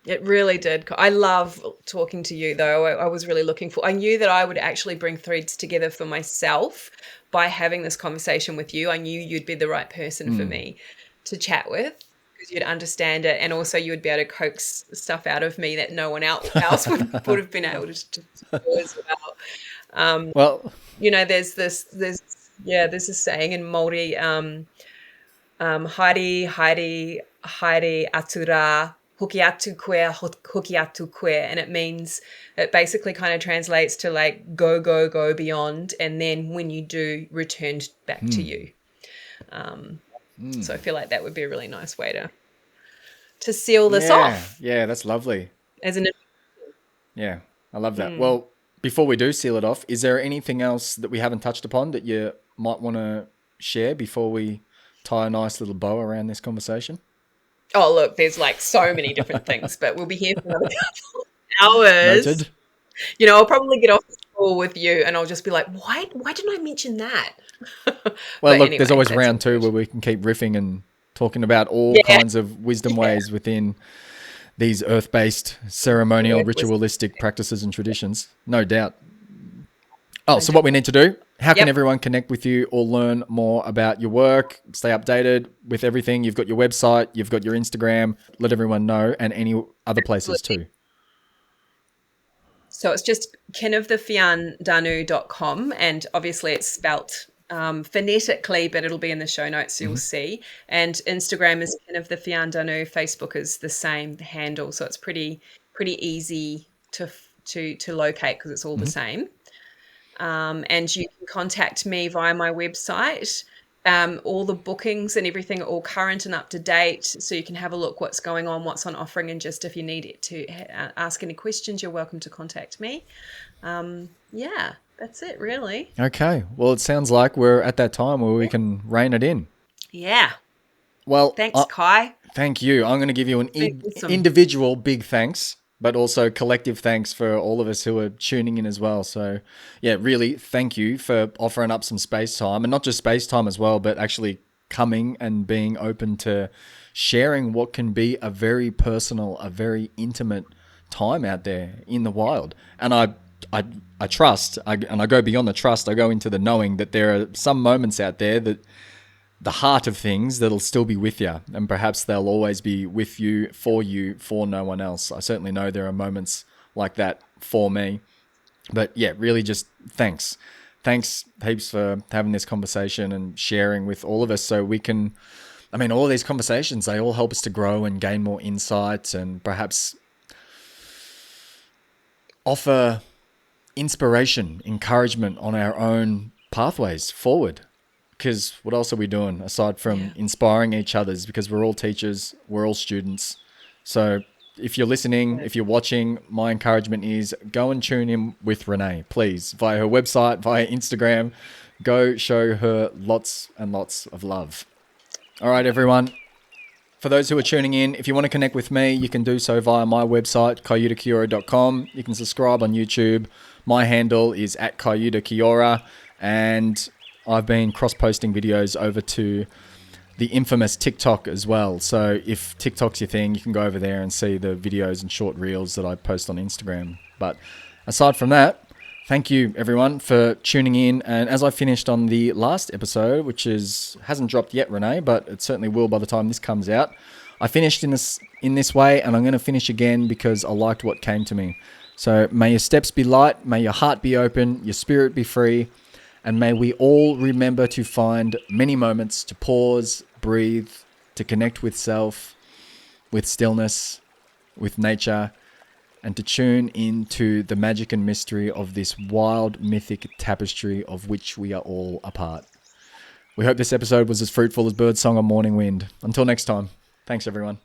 S2: It really did. I love talking to you, though. I was really I knew that I would actually bring threads together for myself by having this conversation with you. I knew you'd be the right person for me to chat with, because you'd understand it, and also you would be able to coax stuff out of me that no one else would have been able to do as well.
S1: Well,
S2: there's this saying in Māori, haere atura Hokiatu queer, hokiatu queer, and it basically kind of translates to like go beyond, and then when you do, returned back to you. So I feel like that would be a really nice way to seal this off.
S1: Yeah, that's lovely. Yeah, I love that. Well, before we do seal it off, is there anything else that we haven't touched upon that you might want to share before we tie a nice little bow around this conversation?
S2: Oh, look, there's like so many different things, but we'll be here for another couple of hours.
S1: Noted.
S2: You know, I'll probably get off the call with you and I'll just be like, why didn't I mention that?
S1: Well, look, anyway, there's always round two where we can keep riffing and talking about all kinds of wisdom ways within these earth-based ceremonial, ritualistic practices and traditions. No doubt. Oh, so what we need to do, how can everyone connect with you or learn more about your work, stay updated with everything? You've got your website, you've got your Instagram, let everyone know, and any other places too.
S2: So it's just kinofthefiandanu.com, and obviously it's spelt phonetically, but it'll be in the show notes, so you'll see. And Instagram is Fiàin Danú. Facebook is the same handle, so it's pretty easy to locate because it's all the same. And you can contact me via my website. All the bookings and everything are all current and up to date, so you can have a look what's going on, what's on offering, and just if you need to ask any questions, you're welcome to contact me. Yeah, that's it really.
S1: Okay, well, it sounds like we're at that time where we can rein it in.
S2: Yeah.
S1: Well,
S2: thanks, Kai.
S1: Thank you. I'm going to give you an individual big thanks, but also collective thanks for all of us who are tuning in as well. So yeah, really thank you for offering up some space time, and not just space time as well, but actually coming and being open to sharing what can be a very personal, a very intimate time out there in the wild. And I trust, and I go beyond the trust, I go into the knowing that there are some moments out there that the heart of things that'll still be with you, and perhaps they'll always be with you, for no one else. I certainly know there are moments like that for me. But yeah, really just thanks heaps for having this conversation and sharing with all of us, so we can, all of these conversations, they all help us to grow and gain more insights, and perhaps offer inspiration, encouragement on our own pathways forward. Because what else are we doing aside from inspiring each other? Because we're all teachers, we're all students. So if you're listening, if you're watching, my encouragement is go and tune in with Renée, please, via her website, via Instagram. Go show her lots and lots of love. All right, everyone. For those who are tuning in, if you want to connect with me, you can do so via my website, kayutakiora.com. You can subscribe on YouTube. My handle is @kayutakiora, and I've been cross-posting videos over to the infamous TikTok as well. So if TikTok's your thing, you can go over there and see the videos and short reels that I post on Instagram. But aside from that, thank you everyone for tuning in. And as I finished on the last episode, which hasn't dropped yet, Renée, but it certainly will by the time this comes out, I finished in this way, and I'm going to finish again because I liked what came to me. So may your steps be light, may your heart be open, your spirit be free, and may we all remember to find many moments to pause, breathe, to connect with self, with stillness, with nature, and to tune into the magic and mystery of this wild, mythic tapestry of which we are all a part. We hope this episode was as fruitful as Birdsong or Morning Wind. Until next time, thanks everyone.